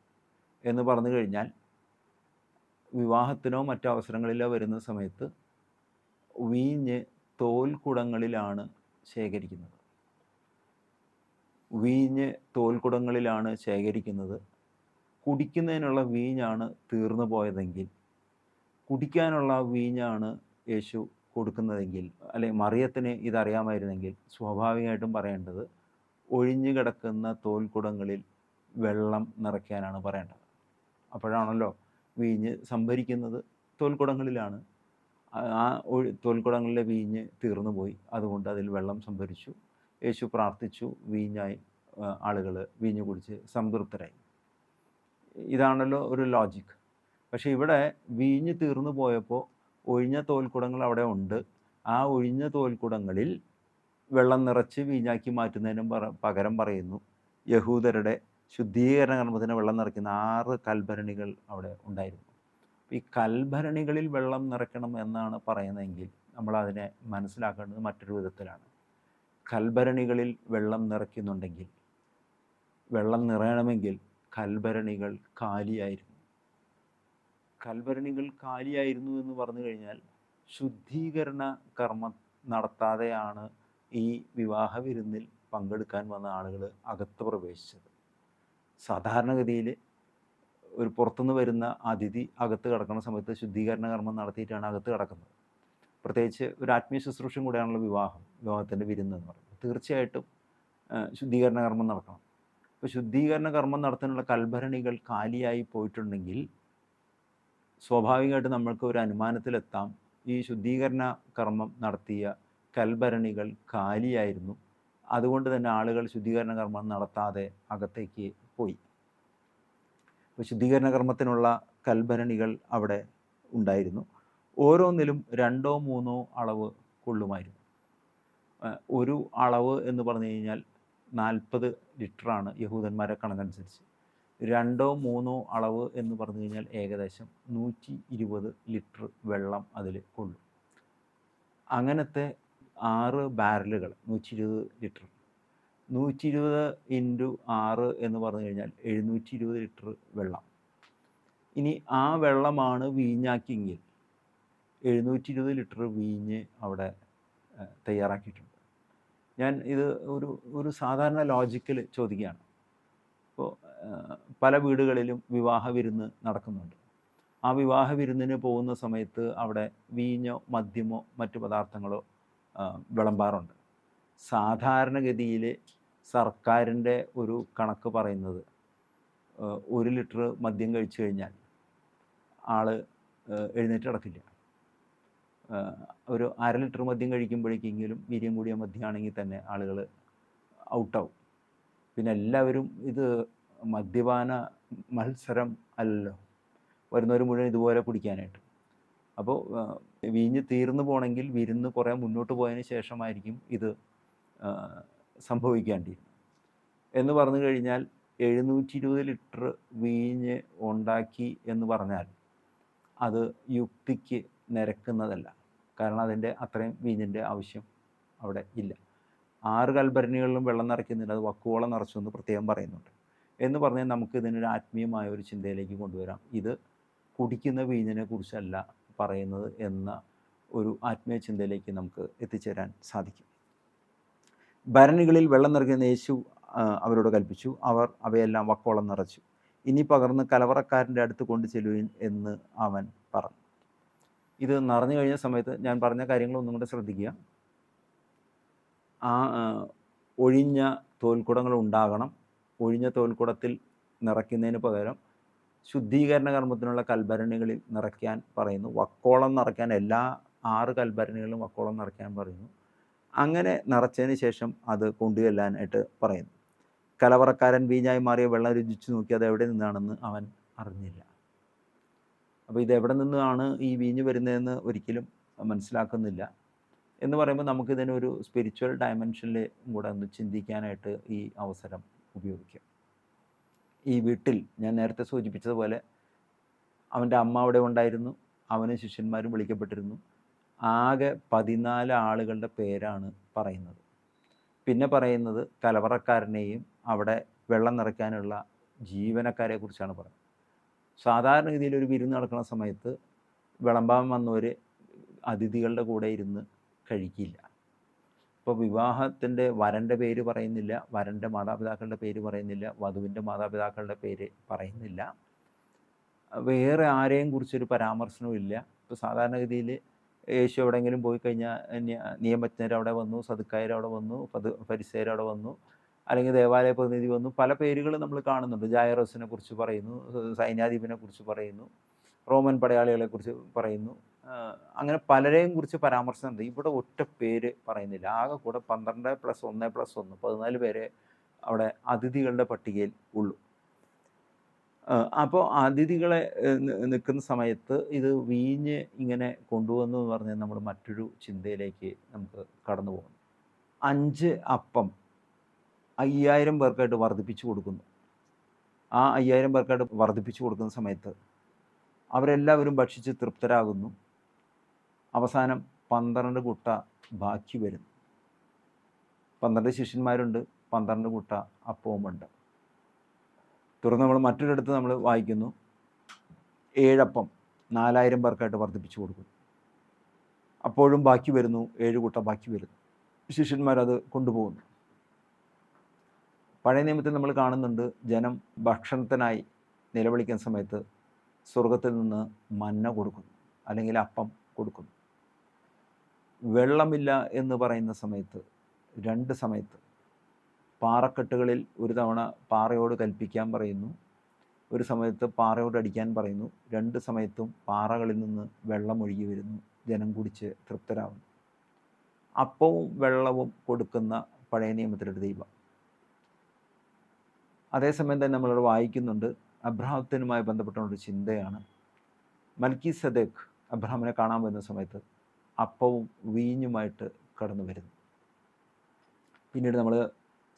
Speaker 1: എന്ന് പറഞ്ഞു കഴിഞ്ഞാൽ, വിവാഹത്തിനോ മറ്റു അവസരങ്ങളിലോ വരുന്ന സമയത്ത് വീഞ്ഞ് തോൽക്കുടങ്ങളിലാണ് ശേഖരിക്കുന്നത്. വീഞ്ഞ് തോൽക്കുടങ്ങളിലാണ് ശേഖരിക്കുന്നത്. കുടിക്കുന്നതിനുള്ള വീഞ്ഞാണ് തീർന്നു പോയതെങ്കിൽ, കുടിക്കാനുള്ള വീഞ്ഞാണ് യേശു കൊടുക്കുന്നതെങ്കിൽ, അല്ലെങ്കിൽ മറിയത്തിന് ഇതറിയാമായിരുന്നെങ്കിൽ, സ്വാഭാവികമായിട്ടും പറയേണ്ടത് ഒഴിഞ്ഞു കിടക്കുന്ന തോൽക്കുടങ്ങളിൽ വെള്ളം നിറയ്ക്കാനാണ് പറയേണ്ടത്. അപ്പോഴാണല്ലോ വീഞ്ഞ് സംഭരിക്കുന്നത് തോൽക്കുടങ്ങളിലാണ്. ആ തോൽക്കുടങ്ങളിലെ വീഞ്ഞ് തീർന്നു പോയി, അതുകൊണ്ട് അതിൽ വെള്ളം സംഭരിച്ചു. യേശു പ്രാർത്ഥിച്ചു, വീഞ്ഞായി, ആളുകൾ വീഞ്ഞ് കുടിച്ച് സംതൃപ്തരായി. ഇതാണല്ലോ ഒരു ലോജിക്ക്. പക്ഷേ ഇവിടെ വീഞ്ഞ് തീർന്നു പോയപ്പോൾ ഒഴിഞ്ഞ തോൽക്കുടങ്ങൾ അവിടെ ഉണ്ട്. ആ ഒഴിഞ്ഞ തോൽക്കുടങ്ങളിൽ വെള്ളം നിറച്ച് വീഞ്ഞാക്കി മാറ്റുന്നതിനും പകരം പറയുന്നു യഹൂദരുടെ ശുദ്ധീകരണ കർമ്മത്തിന് വെള്ളം നിറയ്ക്കുന്ന 6 കൽഭരണികൾ അവിടെ ഉണ്ടായിരുന്നു. ഈ കൽഭരണികളിൽ വെള്ളം നിറയ്ക്കണം എന്നാണ് പറയുന്നതെങ്കിൽ നമ്മൾ അതിനെ മനസ്സിലാക്കേണ്ടത് മറ്റൊരു വിധത്തിലാണ്. കൽഭരണികളിൽ വെള്ളം നിറയ്ക്കുന്നുണ്ടെങ്കിൽ, വെള്ളം നിറയണമെങ്കിൽ കൽഭരണികൾ കാലിയായിരുന്നു. കൽഭരണികൾ കാലിയായിരുന്നു എന്ന് പറഞ്ഞു കഴിഞ്ഞാൽ ശുദ്ധീകരണ കർമ്മം നടത്താതെയാണ് ഈ വിവാഹ വിരുന്നിൽ പങ്കെടുക്കാൻ വന്ന ആളുകൾ അകത്ത് പ്രവേശിച്ചത്. സാധാരണഗതിയിൽ ഒരു പുറത്തുനിന്ന് വരുന്ന അതിഥി അകത്ത് കിടക്കുന്ന സമയത്ത് ശുദ്ധീകരണ കർമ്മം നടത്തിയിട്ടാണ് അകത്ത് കിടക്കുന്നത്. പ്രത്യേകിച്ച് ഒരു ആത്മീയ ശുശ്രൂഷയും കൂടെയാണല്ലോ വിവാഹത്തിൻ്റെ വിരുന്ന് എന്ന് പറയുന്നത്. തീർച്ചയായിട്ടും ശുദ്ധീകരണ കർമ്മം നടക്കണം. അപ്പോൾ ശുദ്ധീകരണ കർമ്മം നടത്താനുള്ള കൽഭരണികൾ കാലിയായി പോയിട്ടുണ്ടെങ്കിൽ സ്വാഭാവികമായിട്ട് നമ്മൾക്ക് ഒരു അനുമാനത്തിലെത്താം, ഈ ശുദ്ധീകരണ കർമ്മം നടത്തിയ കൽഭരണികൾ കാലിയായിരുന്നു. അതുകൊണ്ട് തന്നെ ആളുകൾ ശുദ്ധീകരണ കർമ്മം നടത്താതെ അകത്തേക്ക് പോയി. അപ്പോൾ ശുദ്ധീകരണ കർമ്മത്തിനുള്ള കൽഭരണികൾ അവിടെ ഉണ്ടായിരുന്നു. ഓരോന്നിലും 2-3 അളവ് കൊള്ളുമായിരുന്നു. ഒരു അളവ് എന്ന് പറഞ്ഞു കഴിഞ്ഞാൽ 40 ലിറ്ററാണ് യഹൂദന്മാരെ കണക്കനുസരിച്ച്. 2-3 അളവ് എന്ന് പറഞ്ഞു കഴിഞ്ഞാൽ ഏകദേശം 120 ലിറ്റർ വെള്ളം അതിൽ കൊള്ളും. അങ്ങനത്തെ 6 ബാരലുകൾ 120 ലിറ്റർ, 120 × 6 എന്ന് പറഞ്ഞു കഴിഞ്ഞാൽ 720 ലിറ്റർ വെള്ളം. ഇനി ആ വെള്ളമാണ് വീഞ്ഞാക്കിയെങ്കിൽ 720 ലിറ്റർ വീഞ്ഞ് അവിടെ തയ്യാറാക്കിയിട്ടുണ്ട്. ഞാൻ ഇത് ഒരു സാധാരണ ലോജിക്കൽ ചോദിക്കുകയാണ്. ഇപ്പോൾ പല വീടുകളിലും വിവാഹ വിരുന്ന് നടക്കുന്നുണ്ട്. ആ വിവാഹ വിരുന്നിന് പോകുന്ന സമയത്ത് അവിടെ വീഞ്ഞോ മദ്യമോ മറ്റു പദാർത്ഥങ്ങളോ വിളമ്പാറുണ്ട്. സാധാരണഗതിയിൽ സർക്കാരിൻ്റെ ഒരു കണക്ക് പറയുന്നത് 1 ലിറ്റർ മദ്യം കഴിച്ചു കഴിഞ്ഞാൽ ആൾ എഴുന്നേറ്റ് നടക്കില്ല. ഒരു 1/2 ലിറ്റർ മദ്യം കഴിക്കുമ്പോഴേക്കെങ്കിലും വീര്യം കൂടിയ മദ്യമാണെങ്കിൽ തന്നെ ആളുകൾ ഔട്ടാവും. പിന്നെ എല്ലാവരും ഇത് മദ്യപാന മത്സരം അല്ലല്ലോ, വരുന്നവർ മുഴുവൻ ഇതുപോലെ കുടിക്കാനായിട്ട്. അപ്പോൾ വീഞ്ഞ് തീർന്നു പോകണമെങ്കിൽ വിരുന്ന് കുറേ മുന്നോട്ട് പോയതിന് ശേഷമായിരിക്കും ഇത് സംഭവിക്കേണ്ടിയിരുന്നത്. എന്ന് പറഞ്ഞു കഴിഞ്ഞാൽ 720 ലിറ്റർ വീഞ്ഞ് ഉണ്ടാക്കി എന്ന് പറഞ്ഞാൽ അത് യുക്തിക്ക് നിരക്കുന്നതല്ല. കാരണം അതിൻ്റെ അത്രയും വീഞ്ഞിൻ്റെ ആവശ്യം അവിടെ ഇല്ല. 6 കൽഭരണികളിലും വെള്ളം നിറയ്ക്കുന്നില്ല, അത് വക്കുവോളം നിറച്ചു എന്ന് പ്രത്യേകം പറയുന്നുണ്ട്. എന്ന് പറഞ്ഞാൽ നമുക്ക് ഇതിനൊരു ആത്മീയമായ ഒരു ചിന്തയിലേക്ക് കൊണ്ടുവരാം. ഇത് കുടിക്കുന്ന വീഞ്ഞിനെ കുറിച്ചല്ല പറയുന്നത് എന്ന ഒരു ആത്മീയ ചിന്തയിലേക്ക് നമുക്ക് എത്തിച്ചേരാൻ സാധിക്കും. ഭരണികളിൽ വെള്ളം നിറയ്ക്കുന്ന യേശു അവരോട് കൽപ്പിച്ചു. അവർ അവയെല്ലാം വക്കോളം നിറച്ചു. ഇനി പകർന്ന് കലവറക്കാരൻ്റെ അടുത്ത് കൊണ്ടു ചെല്ലുവിൻ എന്ന് അവൻ പറഞ്ഞു. ഇത് നിറഞ്ഞു കഴിഞ്ഞ സമയത്ത് ഞാൻ പറഞ്ഞ കാര്യങ്ങളൊന്നും കൂടെ ശ്രദ്ധിക്കുക. ആ ഒഴിഞ്ഞ തോൽക്കുടങ്ങൾ ഉണ്ടാകണം. ഒഴിഞ്ഞ തോൽക്കുടത്തിൽ നിറയ്ക്കുന്നതിന് പകരം ശുദ്ധീകരണ കർമ്മത്തിനുള്ള കൽഭരണികളിൽ നിറയ്ക്കാൻ പറയുന്നു. വക്കോളം നിറയ്ക്കാൻ എല്ലാ 6 കൽഭരണികളിലും വക്കോളം നിറയ്ക്കാൻ പറയുന്നു. അങ്ങനെ നിറച്ചതിന് ശേഷം അത് കൊണ്ടുചെല്ലാനായിട്ട് പറയുന്നു. കലവറക്കാരൻ വീഞ്ഞായി മാറിയ വെള്ളം രുചിച്ചു നോക്കി അത് എവിടെ നിന്നാണെന്ന് അവൻ അറിഞ്ഞില്ല. അപ്പോൾ ഇത് എവിടെ നിന്നാണ് ഈ വീഞ്ഞ് വരുന്നതെന്ന് ഒരിക്കലും മനസ്സിലാക്കുന്നില്ല. എന്ന് പറയുമ്പോൾ നമുക്കിതിനൊരു സ്പിരിച്വൽ ഡയമെൻഷനിൽ കൂടെ ഒന്ന് ചിന്തിക്കാനായിട്ട് ഈ അവസരം ഉപയോഗിക്കാം. ഈ വീട്ടിൽ ഞാൻ നേരത്തെ സൂചിപ്പിച്ചതുപോലെ അവൻ്റെ അമ്മ അവിടെ ഉണ്ടായിരുന്നു, അവനും ശിഷ്യന്മാരും വിളിക്കപ്പെട്ടിരുന്നു. ആകെ 14 ആളുകളുടെ പേരാണ് പറയുന്നത്. പിന്നെ പറയുന്നത് കലവറക്കാരനെയും അവിടെ വെള്ളം നിറയ്ക്കാനുള്ള ജീവനക്കാരെ കുറിച്ചാണ് പറയുന്നത്. സാധാരണഗതിയിൽ ഒരു വിരുന്ന് നടക്കുന്ന സമയത്ത് വിളമ്പാൻ വന്നവർ അതിഥികളുടെ കൂടെ ഇരുന്ന് കഴിക്കില്ല. ഇപ്പോൾ വിവാഹത്തിൻ്റെ വരൻ്റെ പേര് പറയുന്നില്ല, വരൻ്റെ മാതാപിതാക്കളുടെ പേര് പറയുന്നില്ല, വധുവിൻ്റെ മാതാപിതാക്കളുടെ പേര് പറയുന്നില്ല, വേറെ ആരെയും കുറിച്ചൊരു പരാമർശനവും ഇല്ല. ഇപ്പോൾ സാധാരണഗതിയിൽ യേശു എവിടെയെങ്കിലും പോയി കഴിഞ്ഞാൽ നിയമജ്ഞർ അവിടെ വന്നു, സദുക്കായർ അവിടെ വന്നു, ഫരിസേയർ അവിടെ വന്നു, അല്ലെങ്കിൽ ദേവാലയ പ്രതിനിധി വന്നു, പല പേരുകൾ നമ്മൾ കാണുന്നുണ്ട്. ജായറോസിനെ കുറിച്ച് പറയുന്നു, സൈന്യാധിപനെ കുറിച്ച് പറയുന്നു, റോമൻ പടയാളികളെ കുറിച്ച് പറയുന്നു, അങ്ങനെ പലരെയും കുറിച്ച് പരാമർശമുണ്ട്. ഇവിടെ ഒറ്റ പേര് പറയുന്നില്ല. ആകെ കൂടെ 12+1+1 14 പേരെ അവിടെ അതിഥികളുടെ പട്ടികയിൽ ഉള്ളൂ. അപ്പോൾ അതിഥികളെ നിൽക്കുന്ന സമയത്ത് ഇത് വീഞ്ഞ് ഇങ്ങനെ കൊണ്ടുവന്നു എന്ന് പറഞ്ഞാൽ നമ്മൾ മറ്റൊരു ചിന്തയിലേക്ക് നമുക്ക് കടന്നു പോകുന്നു. 5 അപ്പം 5000 പേർക്കായിട്ട് വർദ്ധിപ്പിച്ചു കൊടുക്കുന്നു. ആ 5000 പേർക്കായിട്ട് വർദ്ധിപ്പിച്ചു കൊടുക്കുന്ന സമയത്ത് അവരെല്ലാവരും ഭക്ഷിച്ച് തൃപ്തരാകുന്നു. അവസാനം 12 കുട്ട ബാക്കി വരുന്നു. 12 ശിഷ്യന്മാരുണ്ട്, 12 കുട്ട അപ്പവുമുണ്ട്. തുടർന്ന് നമ്മൾ മറ്റൊരിടത്ത് നമ്മൾ വായിക്കുന്നു 7 അപ്പം 4000 പേർക്കായിട്ട് വർദ്ധിപ്പിച്ചു കൊടുക്കുന്നു. അപ്പോഴും ബാക്കി വരുന്നു, 7 കുട്ട ബാക്കി വരുന്നു. ശിഷ്യന്മാരത് കൊണ്ടുപോകുന്നു. പഴയ നിയമത്തിൽ നമ്മൾ കാണുന്നുണ്ട്, ജനം ഭക്ഷണത്തിനായി നിലവിളിക്കുന്ന സമയത്ത് സ്വർഗത്തിൽ നിന്ന് മന്ന കൊടുക്കുന്നു, അല്ലെങ്കിൽ അപ്പം കൊടുക്കുന്നു. വെള്ളമില്ല എന്ന് പറയുന്ന സമയത്ത് 2 സമയത്ത് പാറക്കെട്ടുകളിൽ ഒരു തവണ പാറയോട് കൽപ്പിക്കാൻ പറയുന്നു, ഒരു സമയത്ത് പാറയോട് അടിക്കാൻ പറയുന്നു. 2 സമയത്തും പാറകളിൽ നിന്ന് വെള്ളം ഒഴുകി വരുന്നു, ജനം കുടിച്ച് തൃപ്തരാകുന്നു. അപ്പവും വെള്ളവും കൊടുക്കുന്ന പഴയ നിയമത്തിലൊരു ദൈവം. അതേസമയം തന്നെ നമ്മളവിടെ വായിക്കുന്നുണ്ട്, അബ്രഹാത്തിനുമായി ബന്ധപ്പെട്ടുള്ളൊരു ചിന്തയാണ്. മൽക്കീസദേക്ക് അബ്രഹാമിനെ കാണാൻ വരുന്ന സമയത്ത് അപ്പവും വീഞ്ഞുമായിട്ട് കടന്നു വരുന്നു. പിന്നീട് നമ്മൾ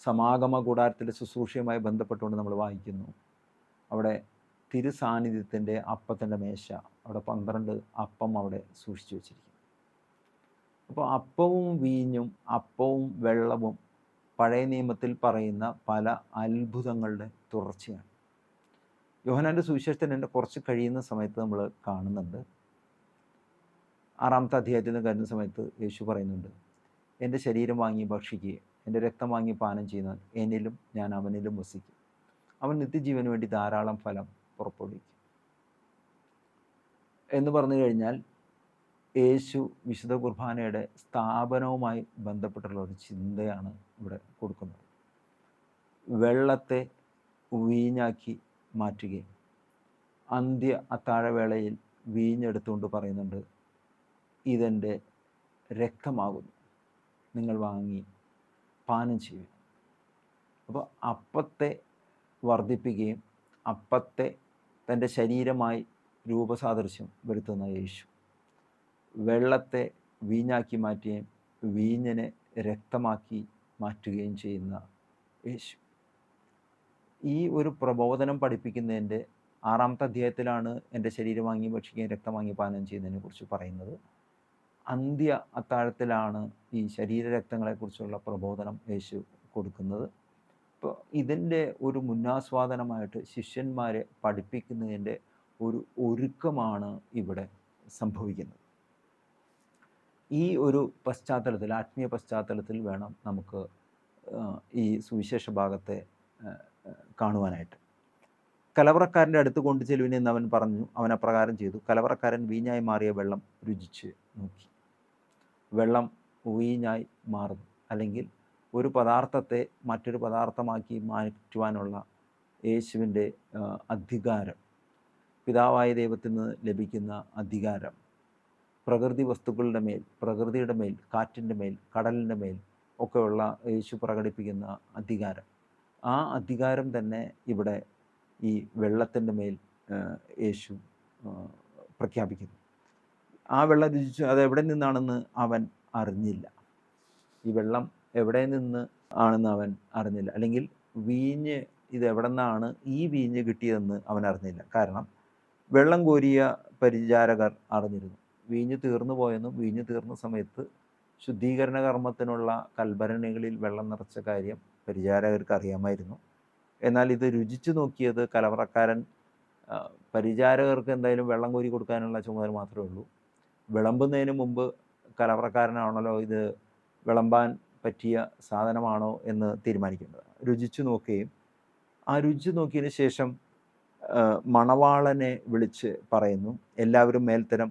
Speaker 1: സമാഗമ കൂടാരത്തിൻ്റെ ശുശ്രൂഷയുമായി ബന്ധപ്പെട്ടുകൊണ്ട് നമ്മൾ വായിക്കുന്നു, അവിടെ തിരുസാന്നിധ്യത്തിൻ്റെ അപ്പത്തിൻ്റെ മേശ, അവിടെ 12 അപ്പം അവിടെ സൂക്ഷിച്ചു വച്ചിരിക്കുന്നു. അപ്പോൾ അപ്പവും വീഞ്ഞും അപ്പവും വെള്ളവും പഴയ നിയമത്തിൽ പറയുന്ന പല അത്ഭുതങ്ങളുടെ തുടർച്ചയാണ്. യോഹന്നാൻ്റെ സുവിശേഷത്തിൽ എൻ്റെ കുറച്ച് കഴിയുന്ന സമയത്ത് നമ്മൾ കാണുന്നുണ്ട്, 6-ാമത്തെ അധ്യായത്തിൽ നിന്ന് കരുതുന്ന സമയത്ത് യേശു പറയുന്നുണ്ട്, എൻ്റെ ശരീരം വാങ്ങി ഭക്ഷിക്കുകയും എൻ്റെ രക്തം വാങ്ങി പാനം ചെയ്യുന്നവൻ എന്നിലും ഞാൻ അവനിലും വസിക്കും, അവൻ നിത്യജീവന് വേണ്ടി ധാരാളം ഫലം പുറപ്പെടുവിക്കും എന്ന് പറഞ്ഞു കഴിഞ്ഞാൽ യേശു വിശുദ്ധ കുർബാനയുടെ സ്ഥാപനവുമായി ബന്ധപ്പെട്ടുള്ള ഒരു ചിന്തയാണ് ഇവിടെ കൊടുക്കുന്നത്. വെള്ളത്തെ വീഞ്ഞാക്കി മാറ്റുകയും അന്ത്യ അത്താഴവേളയിൽ വീഞ്ഞെടുത്തുകൊണ്ട് പറയുന്നുണ്ട്, ഇതെൻ്റെ രക്തമാകുന്നു, നിങ്ങൾ വാങ്ങി പാനം ചെയ്യുക. അപ്പോൾ അപ്പത്തെ വർദ്ധിപ്പിക്കുകയും അപ്പത്തെ തൻ്റെ ശരീരമായി രൂപസാദൃശ്യം വരുത്തുന്ന യേശു, വെള്ളത്തെ വീഞ്ഞാക്കി മാറ്റുകയും വീഞ്ഞിനെ രക്തമാക്കി മാറ്റുകയും ചെയ്യുന്ന യേശു. ഈ ഒരു പ്രബോധനം പഠിപ്പിക്കുന്നതിൻ്റെ 6-ാമത്തെ അധ്യായത്തിലാണ് എൻ്റെ ശരീരം വാങ്ങി ഭക്ഷിക്കുകയും രക്തം വാങ്ങി പാനം ചെയ്യുന്നതിനെ കുറിച്ച് പറയുന്നത്. അന്ത്യ അത്താഴത്തിലാണ് ഈ ശരീരരക്തങ്ങളെക്കുറിച്ചുള്ള പ്രബോധനം യേശു കൊടുക്കുന്നത്. അപ്പോൾ ഇതിൻ്റെ ഒരു മുന്നാസ്വാദനമായിട്ട് ശിഷ്യന്മാരെ പഠിപ്പിക്കുന്നതിൻ്റെ ഒരു ഒരുക്കമാണ് ഇവിടെ സംഭവിക്കുന്നത്. ഈ ഒരു പശ്ചാത്തലത്തിൽ, ആത്മീയ പശ്ചാത്തലത്തിൽ വേണം നമുക്ക് ഈ സുവിശേഷ ഭാഗത്തെ കാണുവാനായിട്ട്. കലവറക്കാരൻ്റെ അടുത്ത് കൊണ്ടു ചെല്ലുവിനെന്ന് അവൻ പറഞ്ഞു. അവൻ അപ്രകാരം ചെയ്തു. കലവറക്കാരൻ വീഞ്ഞായി മാറിയ വെള്ളം രുചിച്ച് നോക്കി. വെള്ളം വീഞ്ഞായി മാറുന്നു, അല്ലെങ്കിൽ ഒരു പദാർത്ഥത്തെ മറ്റൊരു പദാർത്ഥമാക്കി മാറ്റുവാനുള്ള യേശുവിൻ്റെ അധികാരം, പിതാവായ ദൈവത്തിൽ നിന്ന് ലഭിക്കുന്ന അധികാരം, പ്രകൃതി വസ്തുക്കളുടെ മേൽ, പ്രകൃതിയുടെ മേൽ, കാറ്റിൻ്റെ മേൽ, കടലിൻ്റെ മേൽ ഒക്കെയുള്ള യേശു പ്രകടിപ്പിക്കുന്ന അധികാരം, ആ അധികാരം തന്നെ ഇവിടെ ഈ വെള്ളത്തിൻ്റെ മേൽ യേശു പ്രഖ്യാപിക്കുന്നു. ആ വെള്ളം രുചിച്ചു അത് എവിടെ നിന്നാണെന്ന് അവൻ അറിഞ്ഞില്ല. ഈ വെള്ളം എവിടെ നിന്ന് ആണെന്ന് അവൻ അറിഞ്ഞില്ല, അല്ലെങ്കിൽ വീഞ്ഞ് ഇത് എവിടെ നിന്നാണ് ഈ വീഞ്ഞ് കിട്ടിയതെന്ന് അവൻ അറിഞ്ഞില്ല. കാരണം വെള്ളം കോരിയ പരിചാരകർ അറിഞ്ഞിരുന്നു. വീഞ്ഞ് തീർന്നു പോയെന്നും വീഞ്ഞ് തീർന്ന സമയത്ത് ശുദ്ധീകരണ കർമ്മത്തിനുള്ള കൽഭരണികളിൽ വെള്ളം നിറച്ച കാര്യം പരിചാരകർക്ക് അറിയാമായിരുന്നു. എന്നാൽ ഇത് രുചിച്ചു നോക്കിയത് കലവറക്കാരൻ. പരിചാരകർക്ക് എന്തായാലും വെള്ളം കോരി കൊടുക്കാനുള്ള ചുമതല മാത്രമേ ഉള്ളൂ. വിളമ്പുന്നതിന് മുമ്പ് കലവറക്കാരനാണല്ലോ ഇത് വിളമ്പാൻ പറ്റിയ സാധനമാണോ എന്ന് തീരുമാനിക്കേണ്ടത്. രുചിച്ചു നോക്കുകയും ആ രുചിച്ചു നോക്കിയതിന് ശേഷം മണവാളനെ വിളിച്ച് പറയുന്നു, എല്ലാവരും മേൽത്തരം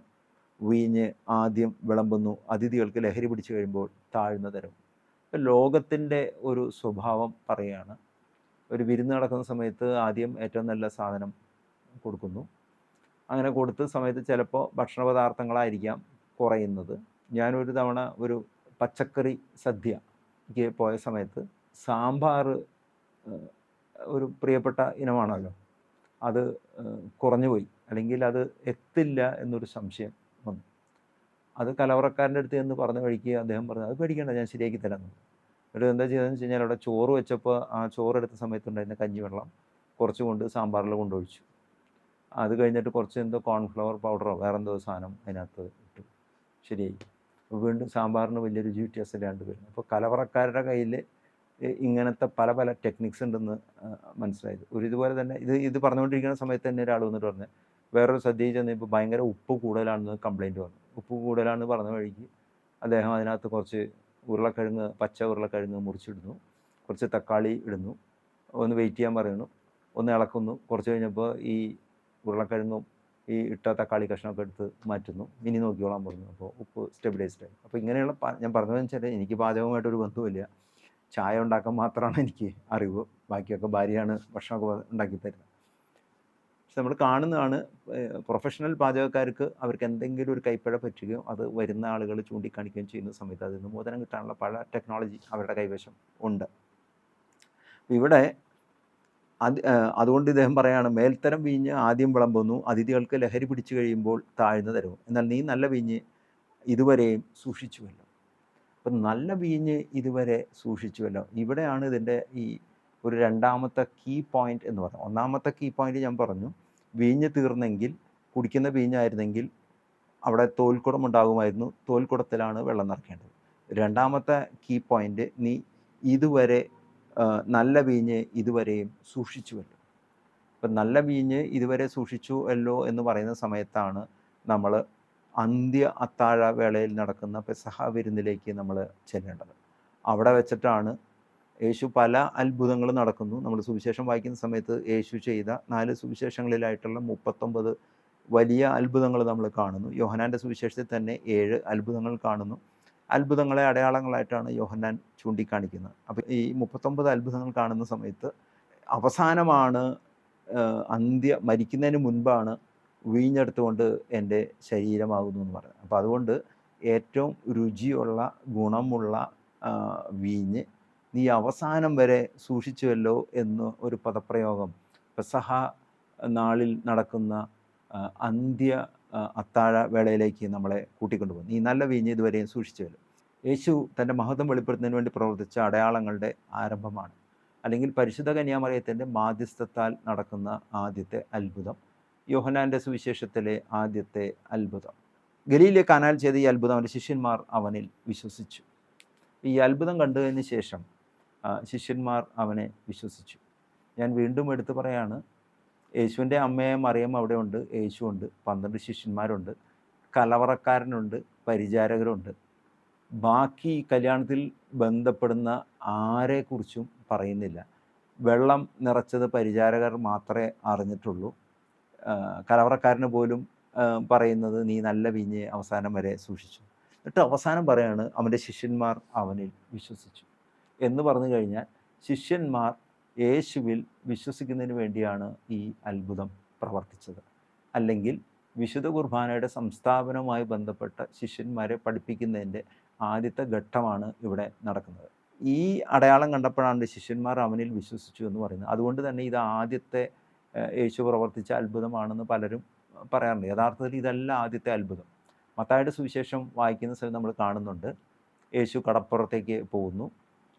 Speaker 1: വീഞ്ഞ് ആദ്യം വിളമ്പുന്നു, അതിഥികൾക്ക് ലഹരി പിടിച്ചു കഴിയുമ്പോൾ താഴ്ന്ന തരം. ലോകത്തിൻ്റെ ഒരു സ്വഭാവം പറയുകയാണ്. ഒരു വിരുന്ന് നടക്കുന്ന സമയത്ത് ആദ്യം ഏറ്റവും നല്ല സാധനം കൊടുക്കുന്നു. അങ്ങനെ കൊടുത്ത സമയത്ത് ചിലപ്പോൾ ഭക്ഷണ പദാർത്ഥങ്ങളായിരിക്കാം കുറയുന്നത്. ഞാനൊരു തവണ ഒരു പച്ചക്കറി സദ്യക്ക് പോയ സമയത്ത് സാമ്പാർ ഒരു പ്രിയപ്പെട്ട ഇനമാണല്ലോ, അത് കുറഞ്ഞുപോയി, അല്ലെങ്കിൽ അത് എത്തില്ല എന്നൊരു സംശയം വന്നു. അത് കലവറക്കാരൻ്റെ അടുത്ത് എന്ന് പറഞ്ഞ വഴിക്ക് അദ്ദേഹം പറഞ്ഞു, അത് പേടിക്കേണ്ട, ഞാൻ ശരിയാക്കി തരാമെന്ന്. എന്നിട്ട് എന്താ ചെയ്തതെന്ന് വെച്ച് കഴിഞ്ഞാൽ അവിടെ ചോറ് വെച്ചപ്പോൾ ആ ചോറെടുത്ത സമയത്തുണ്ടായിരുന്ന കഞ്ഞിവെള്ളം കുറച്ചുകൊണ്ട് സാമ്പാറിൽ കൊണ്ടൊഴിച്ചു. അത് കഴിഞ്ഞിട്ട് കുറച്ച് എന്തോ കോൺഫ്ലവർ പൗഡറോ വേറെന്തോ സാധനം അതിനകത്ത് ഇട്ടു, ശരിയായി. വീണ്ടും സാമ്പാറിന് വലിയ രുചി വ്യത്യാസമില്ലാണ്ട് വരുന്നു. അപ്പോൾ കലവറക്കാരുടെ കയ്യിൽ ഇങ്ങനത്തെ പല പല ടെക്നിക്സ് ഉണ്ടെന്ന് മനസ്സിലായത്. ഇതുപോലെ തന്നെ ഇത് പറഞ്ഞുകൊണ്ടിരിക്കുന്ന സമയത്ത് തന്നെ ഒരാൾ വന്നിട്ട് പറഞ്ഞു, വേറൊരു സദ്യയിൽ ചെന്നപ്പോൾ ഭയങ്കര ഉപ്പ് കൂടുതലാണെന്ന് കംപ്ലയിൻറ്റ് വന്നു. ഉപ്പ് കൂടുതലാണെന്ന് പറഞ്ഞ വഴിക്ക് അദ്ദേഹം അതിനകത്ത് കുറച്ച് ഉരുളക്കിഴങ്ങ്, പച്ച ഉരുളക്കിഴങ്ങ് മുറിച്ചിടുന്നു, കുറച്ച് തക്കാളി ഇടുന്നു, ഒന്ന് വെയിറ്റ് ചെയ്യാൻ പറയുന്നു, ഒന്ന് ഇളക്കുന്നു. കുറച്ച് കഴിഞ്ഞപ്പോൾ ഈ ഉരുളക്കിഴങ്ങും ഈ ഇട്ട തക്കാളി കഷ്ണമൊക്കെ എടുത്ത് മാറ്റുന്നു, ഇനി നോക്കിക്കോളാൻ പറഞ്ഞു. അപ്പോൾ ഉപ്പ് സ്റ്റെബിലൈസ്ഡായി. അപ്പോൾ ഇങ്ങനെയുള്ള ഞാൻ പറഞ്ഞതെന്ന് വെച്ചാൽ എനിക്ക് പാചകമായിട്ടൊരു ബന്ധവുമില്ല, ചായ ഉണ്ടാക്കാൻ മാത്രമാണ് എനിക്ക് അറിവ്, ബാക്കിയൊക്കെ ഭാര്യയാണ് ഭക്ഷണമൊക്കെ ഉണ്ടാക്കി തരുന്നത്. പക്ഷെ നമ്മൾ കാണുന്നതാണ് പ്രൊഫഷണൽ പാചകക്കാർക്ക് അവർക്ക് എന്തെങ്കിലും ഒരു കൈപ്പിഴ പറ്റുകയോ അത് വരുന്ന ആളുകൾ ചൂണ്ടിക്കാണിക്കുകയും ചെയ്യുന്ന സമയത്ത് അതിൽ നിന്ന് മോചനം കിട്ടാനുള്ള പല ടെക്നോളജി അവരുടെ കൈവശം ഉണ്ട്. ഇവിടെ അതുകൊണ്ട് ഇദ്ദേഹം പറയാണ്, മേൽത്തരം വീഞ്ഞ് ആദ്യം വിളമ്പുന്നു, അതിഥികൾക്ക് ലഹരി പിടിച്ചു കഴിയുമ്പോൾ താഴ്ന്നു തരും. എന്നാൽ നീ നല്ല വീഞ്ഞ് ഇതുവരെയും സൂക്ഷിച്ചുവല്ലോ. അപ്പം നല്ല വീഞ്ഞ് ഇതുവരെ സൂക്ഷിച്ചുവല്ലോ. ഇവിടെയാണ് ഇതിൻ്റെ ഈ ഒരു രണ്ടാമത്തെ കീ പോയിൻ്റ് എന്ന് പറഞ്ഞു. ഒന്നാമത്തെ കീ പോയിൻ്റ് ഞാൻ പറഞ്ഞു, വീഞ്ഞ് തീർന്നെങ്കിൽ, കുടിക്കുന്ന വീഞ്ഞായിരുന്നെങ്കിൽ അവിടെ തോൽക്കുടം ഉണ്ടാകുമായിരുന്നു, തോൽക്കുടത്തിലാണ് വെള്ളം നിറയ്ക്കേണ്ടത്. രണ്ടാമത്തെ കീ പോയിൻ്റ്, നീ ഇതുവരെ നല്ല വീഞ്ഞ് ഇതുവരെയും സൂക്ഷിച്ചുവല്ലോ. ഇപ്പം നല്ല വീഞ്ഞ് ഇതുവരെ സൂക്ഷിച്ചുവല്ലോ എന്ന് പറയുന്ന സമയത്താണ് നമ്മൾ അന്ത്യ അത്താഴ വേളയിൽ നടക്കുന്ന പെസഹ വിരുന്നിലേക്ക് നമ്മൾ ചെല്ലേണ്ടത്. അവിടെ വെച്ചിട്ടാണ് യേശു പല അത്ഭുതങ്ങളും നടക്കുന്നു. നമ്മൾ സുവിശേഷം വായിക്കുന്ന സമയത്ത് യേശു ചെയ്ത 4 സുവിശേഷങ്ങളിലായിട്ടുള്ള 39 വലിയ അത്ഭുതങ്ങൾ നമ്മൾ കാണുന്നു. യോഹന്നാൻ്റെ സുവിശേഷത്തിൽ തന്നെ 7 അത്ഭുതങ്ങൾ കാണുന്നു. അത്ഭുതങ്ങളെ അടയാളങ്ങളായിട്ടാണ് യോഹന്നാൻ ചൂണ്ടിക്കാണിക്കുന്നത്. അപ്പോൾ ഈ 39 അത്ഭുതങ്ങൾ കാണുന്ന സമയത്ത് അവസാനമാണ് മരിക്കുന്നതിന് മുൻപാണ് വീഞ്ഞെടുത്തുകൊണ്ട് എൻ്റെ ശരീരമാകുന്നു എന്ന് പറയുന്നത്. അപ്പോൾ അതുകൊണ്ട് ഏറ്റവും രുചിയുള്ള ഗുണമുള്ള വീഞ്ഞ് നീ അവസാനം വരെ സൂക്ഷിച്ചുവല്ലോ എന്ന് ഒരു പദപ്രയോഗം പെസഹ നാളിൽ നടക്കുന്ന അന്ത്യ അത്താഴ വേളയിലേക്ക് നമ്മളെ കൂട്ടിക്കൊണ്ടുപോകുന്നു. ഈ നല്ല വീഞ്ഞ് ഇതുവരെയും സൂക്ഷിച്ചുവല്ലോ. യേശു തൻ്റെ മഹത്വം വെളിപ്പെടുത്തുന്നതിന് വേണ്ടി പ്രവർത്തിച്ച അടയാളങ്ങളുടെ ആരംഭമാണ്, അല്ലെങ്കിൽ പരിശുദ്ധ കന്യാമറിയത്തിൻ്റെ മാധ്യസ്ഥത്താൽ നടക്കുന്ന ആദ്യത്തെ അത്ഭുതം, യോഹന്നാൻ്റെ സുവിശേഷത്തിലെ ആദ്യത്തെ അത്ഭുതം. ഗലീലിലെ കാനാൽ ചെയ്ത ഈ അത്ഭുതം അവൻ്റെ ശിഷ്യന്മാർ അവനിൽ വിശ്വസിച്ചു. ഈ അത്ഭുതം കണ്ടതിന് ശേഷം ശിഷ്യന്മാർ അവനെ വിശ്വസിച്ചു. ഞാൻ വീണ്ടും എടുത്തു പറയാണ്, യേശുവിൻ്റെ അമ്മയെ മറിയം അവിടെ ഉണ്ട്, യേശുവുണ്ട്, 12 ശിഷ്യന്മാരുണ്ട്, കലവറക്കാരനുണ്ട്, പരിചാരകരുണ്ട്. ബാക്കി കല്യാണത്തിൽ ബന്ധപ്പെടുന്ന ആരെക്കുറിച്ചും പറയുന്നില്ല. വെള്ളം നിറച്ചത് പരിചാരകർ മാത്രമേ അറിഞ്ഞിട്ടുള്ളൂ. കലവറക്കാരന് പോലും പറയുന്നത് നീ നല്ല വീഞ്ഞ് അവസാനം വരെ സൂക്ഷിച്ചു. എന്നിട്ട് അവസാനം പറയാണ് അവൻ്റെ ശിഷ്യന്മാർ അവനിൽ വിശ്വസിച്ചു എന്ന് പറഞ്ഞു കഴിഞ്ഞാൽ ശിഷ്യന്മാർ യേശുവിൽ വിശ്വസിക്കുന്നതിന് വേണ്ടിയാണ് ഈ അത്ഭുതം പ്രവർത്തിച്ചത്. അല്ലെങ്കിൽ വിശുദ്ധ കുർബാനയുടെ സംസ്ഥാപനവുമായി ബന്ധപ്പെട്ട ശിഷ്യന്മാരെ പഠിപ്പിക്കുന്നതിൻ്റെ ആദ്യത്തെ ഘട്ടമാണ് ഇവിടെ നടക്കുന്നത്. ഈ അടയാളം കണ്ടപ്പോഴാണ് ശിഷ്യന്മാർ അവനിൽ വിശ്വസിച്ചു എന്ന് പറയുന്നത്. അതുകൊണ്ട് തന്നെ ഇത് ആദ്യത്തെ യേശു പ്രവർത്തിച്ച അത്ഭുതമാണെന്ന് പലരും പറയാറുണ്ട്. യഥാർത്ഥത്തിൽ ഇതല്ല ആദ്യത്തെ അത്ഭുതം. മത്തായിയുടെ സുവിശേഷം വായിക്കുന്ന സമയത്ത് നമ്മൾ കാണുന്നുണ്ട്, യേശു കടപ്പുറത്തേക്ക് പോകുന്നു.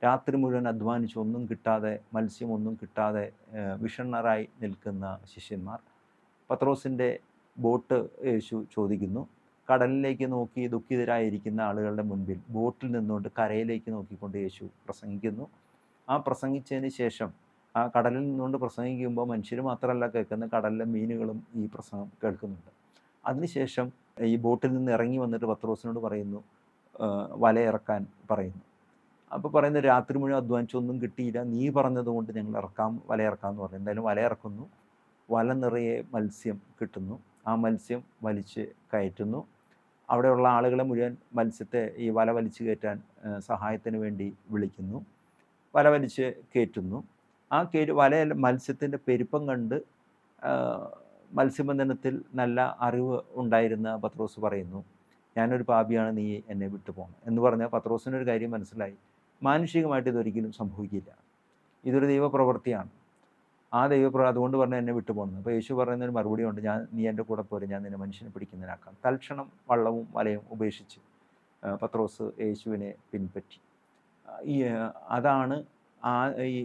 Speaker 1: രാത്രി മുഴുവൻ അധ്വാനിച്ച് ഒന്നും കിട്ടാതെ, മത്സ്യമൊന്നും കിട്ടാതെ വിഷണ്ണരായി നിൽക്കുന്ന ശിഷ്യന്മാർ. പത്രോസിൻ്റെ ബോട്ട് യേശു ചോദിക്കുന്നു. കടലിലേക്ക് നോക്കി ദുഃഖിതരായിരിക്കുന്ന ആളുകളുടെ മുൻപിൽ ബോട്ടിൽ നിന്നുകൊണ്ട് കരയിലേക്ക് നോക്കിക്കൊണ്ട് യേശു പ്രസംഗിക്കുന്നു. ആ പ്രസംഗിച്ചതിന് ശേഷം ആ കടലിൽ നിന്നുകൊണ്ട് പ്രസംഗിക്കുമ്പോൾ മനുഷ്യർ മാത്രമല്ല കേൾക്കുന്നത്, കടലിലെ മീനുകളും ഈ പ്രസംഗം കേൾക്കുന്നുണ്ട്. അതിനുശേഷം ഈ ബോട്ടിൽ നിന്ന് ഇറങ്ങി വന്നിട്ട് പത്രോസിനോട് പറയുന്നു, വലയിറക്കാൻ പറയുന്നു. അപ്പോൾ പറയുന്നത്, രാത്രി മുഴുവൻ അധ്വാനിച്ചൊന്നും കിട്ടിയില്ല, നീ പറഞ്ഞതുകൊണ്ട് ഞങ്ങൾ വലയിറക്കാമെന്ന് പറഞ്ഞു. എന്തായാലും വലയിറക്കുന്നു. വല നിറയെ മത്സ്യം കിട്ടുന്നു. ആ മത്സ്യം വലിച്ച് കയറ്റുന്നു. അവിടെയുള്ള ആളുകളെ മുഴുവൻ ഈ വല വലിച്ച് കയറ്റാൻ സഹായത്തിന് വേണ്ടി വിളിക്കുന്നു. വല വലിച്ച് കയറ്റുന്നു. ആ മത്സ്യത്തിൻ്റെ പെരുപ്പം കണ്ട് മത്സ്യബന്ധനത്തിൽ നല്ല അറിവ് ഉണ്ടായിരുന്ന പത്രോസ് പറയുന്നു, ഞാനൊരു പാപിയാണ്, നീ എന്നെ വിട്ടു പോകണം എന്ന് പറഞ്ഞാൽ പത്രോസിനൊരു കാര്യം മനസ്സിലായി, മാനുഷികമായിട്ട് ഇതൊരിക്കലും സംഭവിക്കില്ല, ഇതൊരു ദൈവപ്രവൃത്തിയാണ്. ആ അതുകൊണ്ട് പറഞ്ഞാൽ എന്നെ വിട്ടു പോകണം. അപ്പോൾ യേശു പറയുന്നൊരു മറുപടി ഉണ്ട്, നീ എൻ്റെ കൂടെ പോരെ, ഞാൻ നിന്നെ മനുഷ്യനെ പിടിക്കുന്നതിനാക്കാം. തൽക്ഷണം വള്ളവും വലയും ഉപേക്ഷിച്ച് പത്രോസ് യേശുവിനെ പിൻപറ്റി. അതാണ് ഈ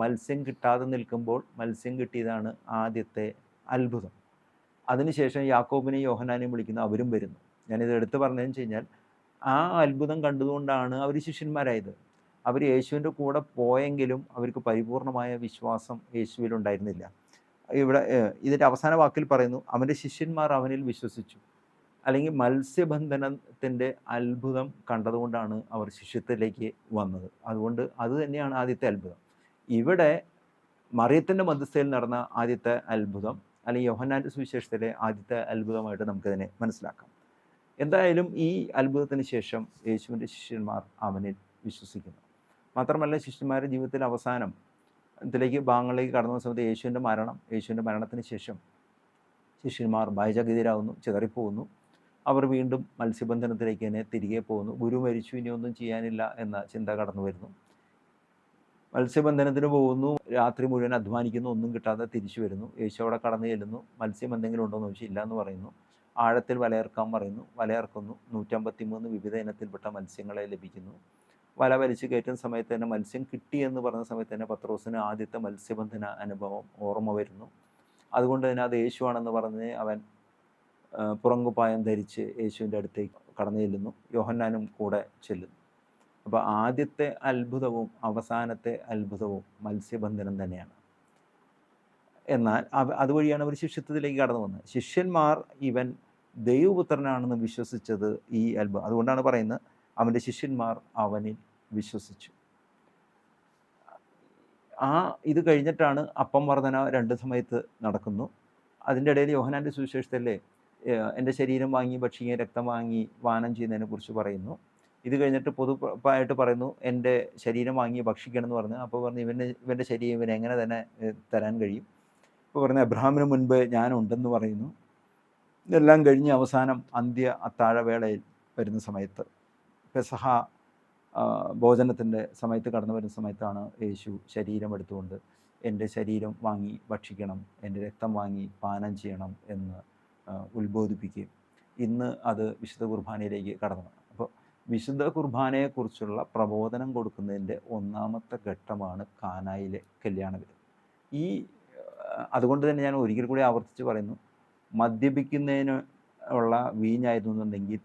Speaker 1: മത്സ്യം കിട്ടാതെ നിൽക്കുമ്പോൾ മത്സ്യം കിട്ടിയതാണ് ആദ്യത്തെ അത്ഭുതം. അതിനുശേഷം യാക്കോബിനെയും യോഹന്നാനെയും വിളിക്കുന്ന അവരും വരുന്നു. ഞാനിത് എടുത്തു പറഞ്ഞതെന്ന് വെച്ച് കഴിഞ്ഞാൽ ആ അത്ഭുതം കണ്ടതുകൊണ്ടാണ് അവർ ശിഷ്യന്മാരായത്. അവർ യേശുവിൻ്റെ കൂടെ പോയെങ്കിലും അവർക്ക് പരിപൂർണമായ വിശ്വാസം യേശുവിലുണ്ടായിരുന്നില്ല. ഇവിടെ ഇതിൻ്റെ അവസാന വാക്കിൽ പറയുന്നു, അവൻ്റെ ശിഷ്യന്മാർ അവനിൽ വിശ്വസിച്ചു. അല്ലെങ്കിൽ മത്സ്യബന്ധനത്തിൻ്റെ അത്ഭുതം കണ്ടതുകൊണ്ടാണ് അവർ ശിഷ്യത്വത്തിലേക്ക് വന്നത്. അതുകൊണ്ട് അത് തന്നെയാണ് ആദ്യത്തെ അത്ഭുതം. ഇവിടെ മറിയത്തിൻ്റെ മധ്യസ്ഥയിൽ നടന്ന ആദ്യത്തെ അത്ഭുതം, അല്ലെങ്കിൽ യോഹന്നാൻ്റെ സുവിശേഷത്തിലെ ആദ്യത്തെ അത്ഭുതമായിട്ട് നമുക്കതിനെ മനസ്സിലാക്കാം. എന്തായാലും ഈ അത്ഭുതത്തിന് ശേഷം യേശുവിൻ്റെ ശിഷ്യന്മാർ അവനിൽ വിശ്വസിക്കുന്നു. മാത്രമല്ല, ശിഷ്യന്മാരുടെ ജീവിതത്തിൽ അവസാനം ഭാഗങ്ങളിലേക്ക് കടന്നു വന്ന സമയത്ത് യേശുവിൻ്റെ മരണത്തിന് ശേഷം ശിഷ്യന്മാർ ഭയചകിതരാകുന്നു, ചിതറിപ്പോകുന്നു. അവർ വീണ്ടും മത്സ്യബന്ധനത്തിലേക്ക് തന്നെ തിരികെ പോകുന്നു. ഗുരു മരിച്ചു, ഇനി ഒന്നും ചെയ്യാനില്ല എന്ന ചിന്ത കടന്നു വരുന്നു. മത്സ്യബന്ധനത്തിന് പോകുന്നു, രാത്രി മുഴുവൻ അധ്വാനിക്കുന്നു, ഒന്നും കിട്ടാതെ തിരിച്ചു വരുന്നു. യേശു അവിടെ കടന്നു ചെല്ലുന്നു. മത്സ്യം എന്തെങ്കിലും ഉണ്ടോ എന്ന് ചോദിച്ചാൽ ഇല്ല എന്ന് പറയുന്നു. ആഴത്തിൽ വലയിറക്കാൻ പറയുന്നു. വലയിറക്കുന്നു. 153 വിവിധ ഇനത്തിൽപ്പെട്ട മത്സ്യങ്ങളെ ലഭിക്കുന്നു. വല വലിച്ചു കയറ്റുന്ന സമയത്ത് തന്നെ മത്സ്യം കിട്ടിയെന്ന് പറഞ്ഞ സമയത്ത് തന്നെ പത്രോസിന് ആദ്യത്തെ മത്സ്യബന്ധന അനുഭവം ഓർമ്മ വരുന്നു. അതുകൊണ്ട് തന്നെ അത് യേശുവാണെന്ന് പറഞ്ഞ് അവൻ പുറങ്കുപ്പായം ധരിച്ച് യേശുവിൻ്റെ അടുത്തേക്ക് കടന്നു ചെല്ലുന്നു. യോഹന്നാനും കൂടെ ചെല്ലുന്നു. അപ്പോൾ ആദ്യത്തെ അത്ഭുതവും അവസാനത്തെ അത്ഭുതവും മത്സ്യബന്ധനം തന്നെയാണ്. എന്നാൽ അതുവഴിയാണ് അവർ ശിഷ്യത്വത്തിലേക്ക് കടന്നു വന്നത്. ശിഷ്യന്മാർ ഇവൻ ദൈവപുത്രനാണെന്ന് വിശ്വസിച്ചത് ഈ അത്ഭുതം. അതുകൊണ്ടാണ് പറയുന്നത്, അവൻ്റെ ശിഷ്യന്മാർ അവനിൽ വിശ്വസിച്ചു. ഇത് കഴിഞ്ഞിട്ടാണ് അപ്പം വർധന 2 സമയത്ത് നടക്കുന്നു. അതിൻ്റെ ഇടയിൽ യോഹന്നാൻ്റെ സുവിശേഷത്തിലെ എൻ്റെ ശരീരം വാങ്ങി ഭക്ഷിക്കുകയും രക്തം വാങ്ങി പാനം ചെയ്യുന്നതിനെക്കുറിച്ച് പറയുന്നു. ഇത് കഴിഞ്ഞിട്ട് പൊതുവായിട്ട് പറയുന്നു, എൻ്റെ ശരീരം വാങ്ങി ഭക്ഷിക്കണം എന്ന് പറഞ്ഞു. അപ്പോൾ പറഞ്ഞു, ഇവൻ്റെ ശരീരം ഇവന് എങ്ങനെ തന്നെ തരാൻ കഴിയും? ഇപ്പോൾ പറഞ്ഞു, അബ്രഹാമിന് മുൻപ് ഞാനുണ്ടെന്ന് പറയുന്നു. ഇതെല്ലാം കഴിഞ്ഞ് അവസാനം അത്താഴവേളയിൽ വരുന്ന സമയത്ത്, പെസഹ ഭോജനത്തിൻ്റെ സമയത്ത് കടന്നു വരുന്ന സമയത്താണ് യേശു ശരീരം എടുത്തുകൊണ്ട് എൻ്റെ ശരീരം വാങ്ങി ഭക്ഷിക്കണം, എൻ്റെ രക്തം വാങ്ങി പാനം ചെയ്യണം എന്ന് ഉത്ബോധിപ്പിക്കുകയും ഇന്ന് അത് വിശുദ്ധ കുർബാനയിലേക്ക് കടന്നു. അപ്പോൾ വിശുദ്ധ കുർബാനയെക്കുറിച്ചുള്ള പ്രബോധനം കൊടുക്കുന്നതിൻ്റെ ഒന്നാമത്തെ ഘട്ടമാണ് കാനായിലെ കല്യാണ വിരുന്ന്. അതുകൊണ്ട് തന്നെ ഞാൻ ഒരിക്കൽ കൂടി ആവർത്തിച്ച് പറയുന്നു, മദ്യപിക്കുന്നതിന് ഉള്ള വീഞ്ഞായിരുന്നുണ്ടെങ്കിൽ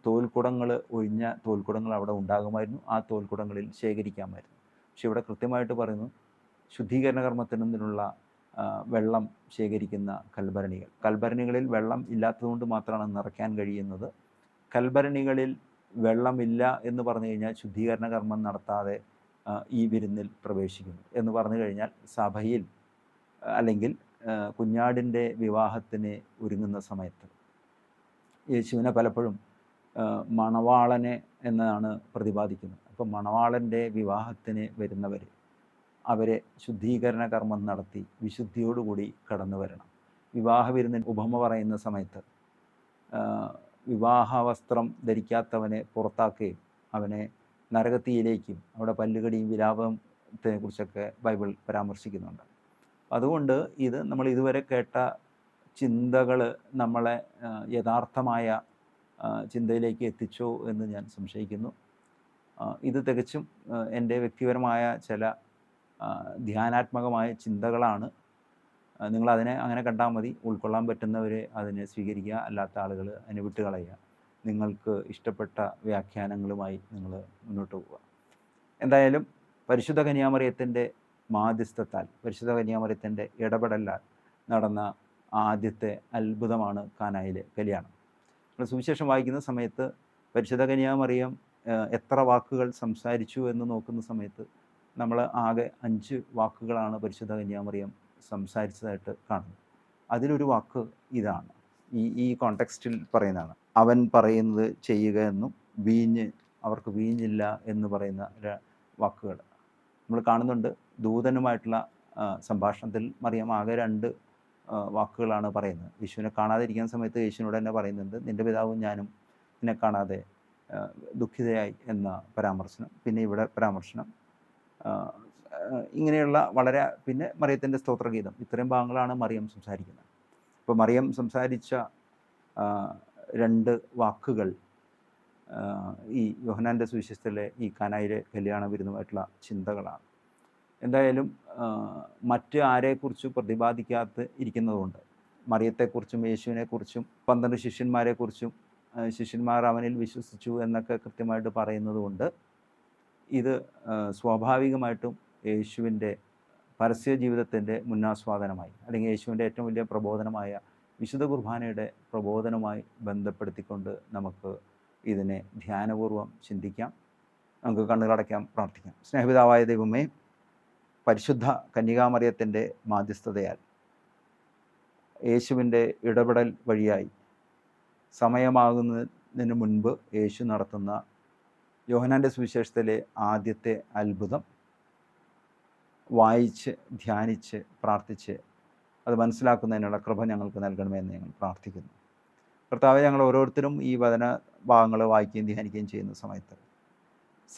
Speaker 1: തോൽക്കുടങ്ങൾ, ഒഴിഞ്ഞ തോൽക്കുടങ്ങൾ അവിടെ ഉണ്ടാകുമായിരുന്നു, ആ തോൽക്കുടങ്ങളിൽ ശേഖരിക്കാമായിരുന്നു. പക്ഷെ ഇവിടെ കൃത്യമായിട്ട് പറയുന്നു, ശുദ്ധീകരണ കർമ്മത്തിനുള്ള വെള്ളം ശേഖരിക്കുന്ന കൽഭരണികളിൽ വെള്ളം ഇല്ലാത്തതുകൊണ്ട് മാത്രമാണ് നിറയ്ക്കാൻ കഴിയുന്നത്. കൽഭരണികളിൽ വെള്ളമില്ല എന്ന് പറഞ്ഞു കഴിഞ്ഞാൽ ശുദ്ധീകരണ കർമ്മം നടത്താതെ ഈ വിരുന്നിൽ പ്രവേശിക്കുന്നു എന്ന് പറഞ്ഞു കഴിഞ്ഞാൽ, സഭയിൽ അല്ലെങ്കിൽ കുഞ്ഞാടിൻ്റെ വിവാഹത്തിന് ഒരുങ്ങുന്ന സമയത്ത് യേശുവിനെ പലപ്പോഴും മണവാളനെ എന്നാണ് പ്രതിപാദിക്കുന്നത്. അപ്പം മണവാളൻ്റെ വിവാഹത്തിന് വരുന്നവർ അവരെ ശുദ്ധീകരണ കർമ്മം നടത്തി വിശുദ്ധിയോടുകൂടി കടന്നു വരണം. വിവാഹ വിരുന്നിന് ഉപമ പറയുന്ന സമയത്ത് വിവാഹ വസ്ത്രം ധരിക്കാത്തവനെ പുറത്താക്കുകയും അവനെ നരകത്തിയിലേക്കും അവിടെ പല്ലുകടിയും വിലാപത്തെ കുറിച്ചൊക്കെ ബൈബിൾ പരാമർശിക്കുന്നുണ്ട്. അതുകൊണ്ട് ഇത് നമ്മൾ ഇതുവരെ കേട്ട ചിന്തകൾ നമ്മളെ യഥാർത്ഥമായ ചിന്തയിലേക്ക് എത്തിച്ചോ എന്ന് ഞാൻ സംശയിക്കുന്നു. ഇത് തികച്ചും എൻ്റെ വ്യക്തിപരമായ ചില ധ്യാനാത്മകമായ ചിന്തകളാണ്. നിങ്ങളതിനെ അങ്ങനെ കണ്ടാൽ മതി. ഉൾക്കൊള്ളാൻ പറ്റുന്നവർ അതിനെ സ്വീകരിക്കുക, അല്ലാത്ത ആളുകൾ അതിനെ വിട്ടുകളയുക. നിങ്ങൾക്ക് ഇഷ്ടപ്പെട്ട വ്യാഖ്യാനങ്ങളുമായി നിങ്ങൾ മുന്നോട്ട് പോവുക. എന്തായാലും പരിശുദ്ധ കന്യാമറിയത്തിൻ്റെ മാധ്യസ്ഥത്താൽ, പരിശുദ്ധ കന്യാമറിയത്തിൻ്റെ ഇടപെടലാൽ നടന്ന ആദ്യത്തെ അത്ഭുതമാണ് കാനായിലെ കല്യാണം. നമ്മൾ സുവിശേഷം വായിക്കുന്ന സമയത്ത് പരിശുദ്ധ കന്യാമറിയം എത്ര വാക്കുകൾ സംസാരിച്ചു എന്ന് നോക്കുന്ന സമയത്ത് നമ്മൾ ആകെ 5 വാക്കുകളാണ് പരിശുദ്ധ കന്യാമറിയം സംസാരിച്ചതായിട്ട് കാണുന്നത്. അതിലൊരു വാക്ക് ഇതാണ്, ഈ കോണ്ടെക്സ്റ്റിൽ പറയുന്നതാണ്. അവൻ പറയുന്നത് ചെയ്യുക എന്നും അവർക്ക് വീഞ്ഞില്ല എന്ന് പറയുന്ന വാക്കുകൾ നമ്മൾ കാണുന്നുണ്ട്. ദൂതനുമായിട്ടുള്ള സംഭാഷണത്തിൽ മറിയം ആകെ 2 വാക്കുകളാണ് പറയുന്നത്. യേശുവിനെ കാണാതിരിക്കുന്ന സമയത്ത് യേശുവിനോട് തന്നെ പറയുന്നുണ്ട്, നിൻ്റെ പിതാവും ഞാനും നിന്നെ കാണാതെ ദുഃഖിതയായി എന്ന പരാമർശനം. പിന്നെ ഇവിടെ പരാമർശനം ഇങ്ങനെയുള്ള പിന്നെ മറിയത്തിൻ്റെ സ്തോത്രഗീതം, ഇത്രയും ഭാഗങ്ങളാണ് മറിയം സംസാരിക്കുന്നത്. അപ്പോൾ മറിയം സംസാരിച്ച 2 വാക്കുകൾ ഈ യോഹന്നാൻ്റെ സുവിശേഷത്തിലെ ഈ കാനായിലെ കല്യാണ വിരുന്നുമായിട്ടുള്ള ചിന്തകളാണ്. എന്തായാലും മറ്റ് ആരെക്കുറിച്ചും പ്രതിപാദിക്കാതെ ഇരിക്കുന്നതുകൊണ്ട്, മറിയത്തെക്കുറിച്ചും യേശുവിനെക്കുറിച്ചും 12 ശിഷ്യന്മാരെക്കുറിച്ചും ശിഷ്യന്മാർ അവനിൽ വിശ്വസിച്ചു എന്നൊക്കെ കൃത്യമായിട്ട് പറയുന്നത് കൊണ്ട് ഇത് സ്വാഭാവികമായിട്ടും യേശുവിൻ്റെ പരസ്യ ജീവിതത്തിൻ്റെ മുന്നാസ്വാദനമായി, അല്ലെങ്കിൽ യേശുവിൻ്റെ ഏറ്റവും വലിയ പ്രബോധനമായ വിശുദ്ധ കുർബാനയുടെ പ്രബോധനവുമായി ബന്ധപ്പെടുത്തിക്കൊണ്ട് നമുക്ക് ഇതിനെ ധ്യാനപൂർവ്വം ചിന്തിക്കാം. നമുക്ക് കണ്ണുകളടയ്ക്കാം, പ്രാർത്ഥിക്കാം. സ്നേഹപിതാവായ ദൈവമേ, പരിശുദ്ധ കന്യകാമറിയത്തിൻ്റെ മാധ്യസ്ഥതയാൽ യേശുവിൻ്റെ ഇടപെടൽ വഴിയായി സമയമാകുന്നതിന് മുൻപ് യേശു നടത്തുന്ന യോഹന്നാൻ്റെ സുവിശേഷത്തിലെ ആദ്യത്തെ അത്ഭുതം വായിച്ച് ധ്യാനിച്ച് പ്രാർത്ഥിച്ച് അത് മനസ്സിലാക്കുന്നതിനുള്ള കൃപ ഞങ്ങൾക്ക് നൽകണമെന്ന് ഞങ്ങൾ പ്രാർത്ഥിക്കുന്നു. കർത്താവേ, ഞങ്ങൾ ഓരോരുത്തരും ഈ വചന ഭാഗങ്ങൾ വായിക്കുകയും ധ്യാനിക്കുകയും ചെയ്യുന്ന സമയത്ത്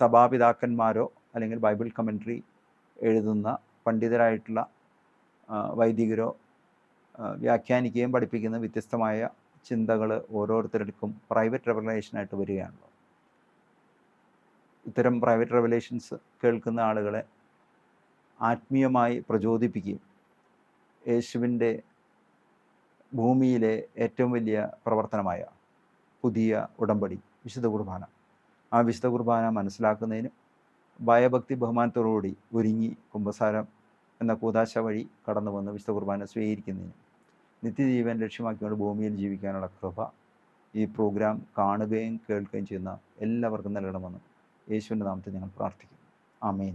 Speaker 1: സഭാപിതാക്കന്മാരോ അല്ലെങ്കിൽ ബൈബിൾ കമൻട്രി എഴുതുന്ന പണ്ഡിതരായിട്ടുള്ള വൈദികരോ വ്യാഖ്യാനിക്കുകയും പഠിപ്പിക്കുന്ന വ്യത്യസ്തമായ ചിന്തകൾ ഓരോരുത്തർക്കും പ്രൈവറ്റ് റെവലേഷനായിട്ട് വരികയാണല്ലോ. ഇത്തരം പ്രൈവറ്റ് റെവലേഷൻസ് കേൾക്കുന്ന ആളുകളെ ആത്മീയമായി പ്രചോദിപ്പിക്കുകയും യേശുവിൻ്റെ ഭൂമിയിലെ ഏറ്റവും വലിയ പ്രവർത്തനമായ പുതിയ ഉടമ്പടി വിശുദ്ധ കുർബാന, ആ വിശുദ്ധ കുർബാന മനസ്സിലാക്കുന്നതിനും ഭയഭക്തി ബഹുമാനത്തോടുകൂടി ഒരുങ്ങി കുമ്പസാരം എന്ന കൂദാശ വഴി കടന്നു വന്ന് വിശുദ്ധ കുർബാന സ്വീകരിക്കുന്നതിനും നിത്യജീവൻ ലക്ഷ്യമാക്കിക്കൊണ്ട് ഭൂമിയിൽ ജീവിക്കാനുള്ള കൃപ ഈ പ്രോഗ്രാം കാണുകയും കേൾക്കുകയും ചെയ്യുന്ന എല്ലാവർക്കും നൽകണമെന്ന് യേശുവിൻ്റെ നാമത്തിൽ ഞങ്ങൾ പ്രാർത്ഥിക്കുന്നു. ആമേൻ.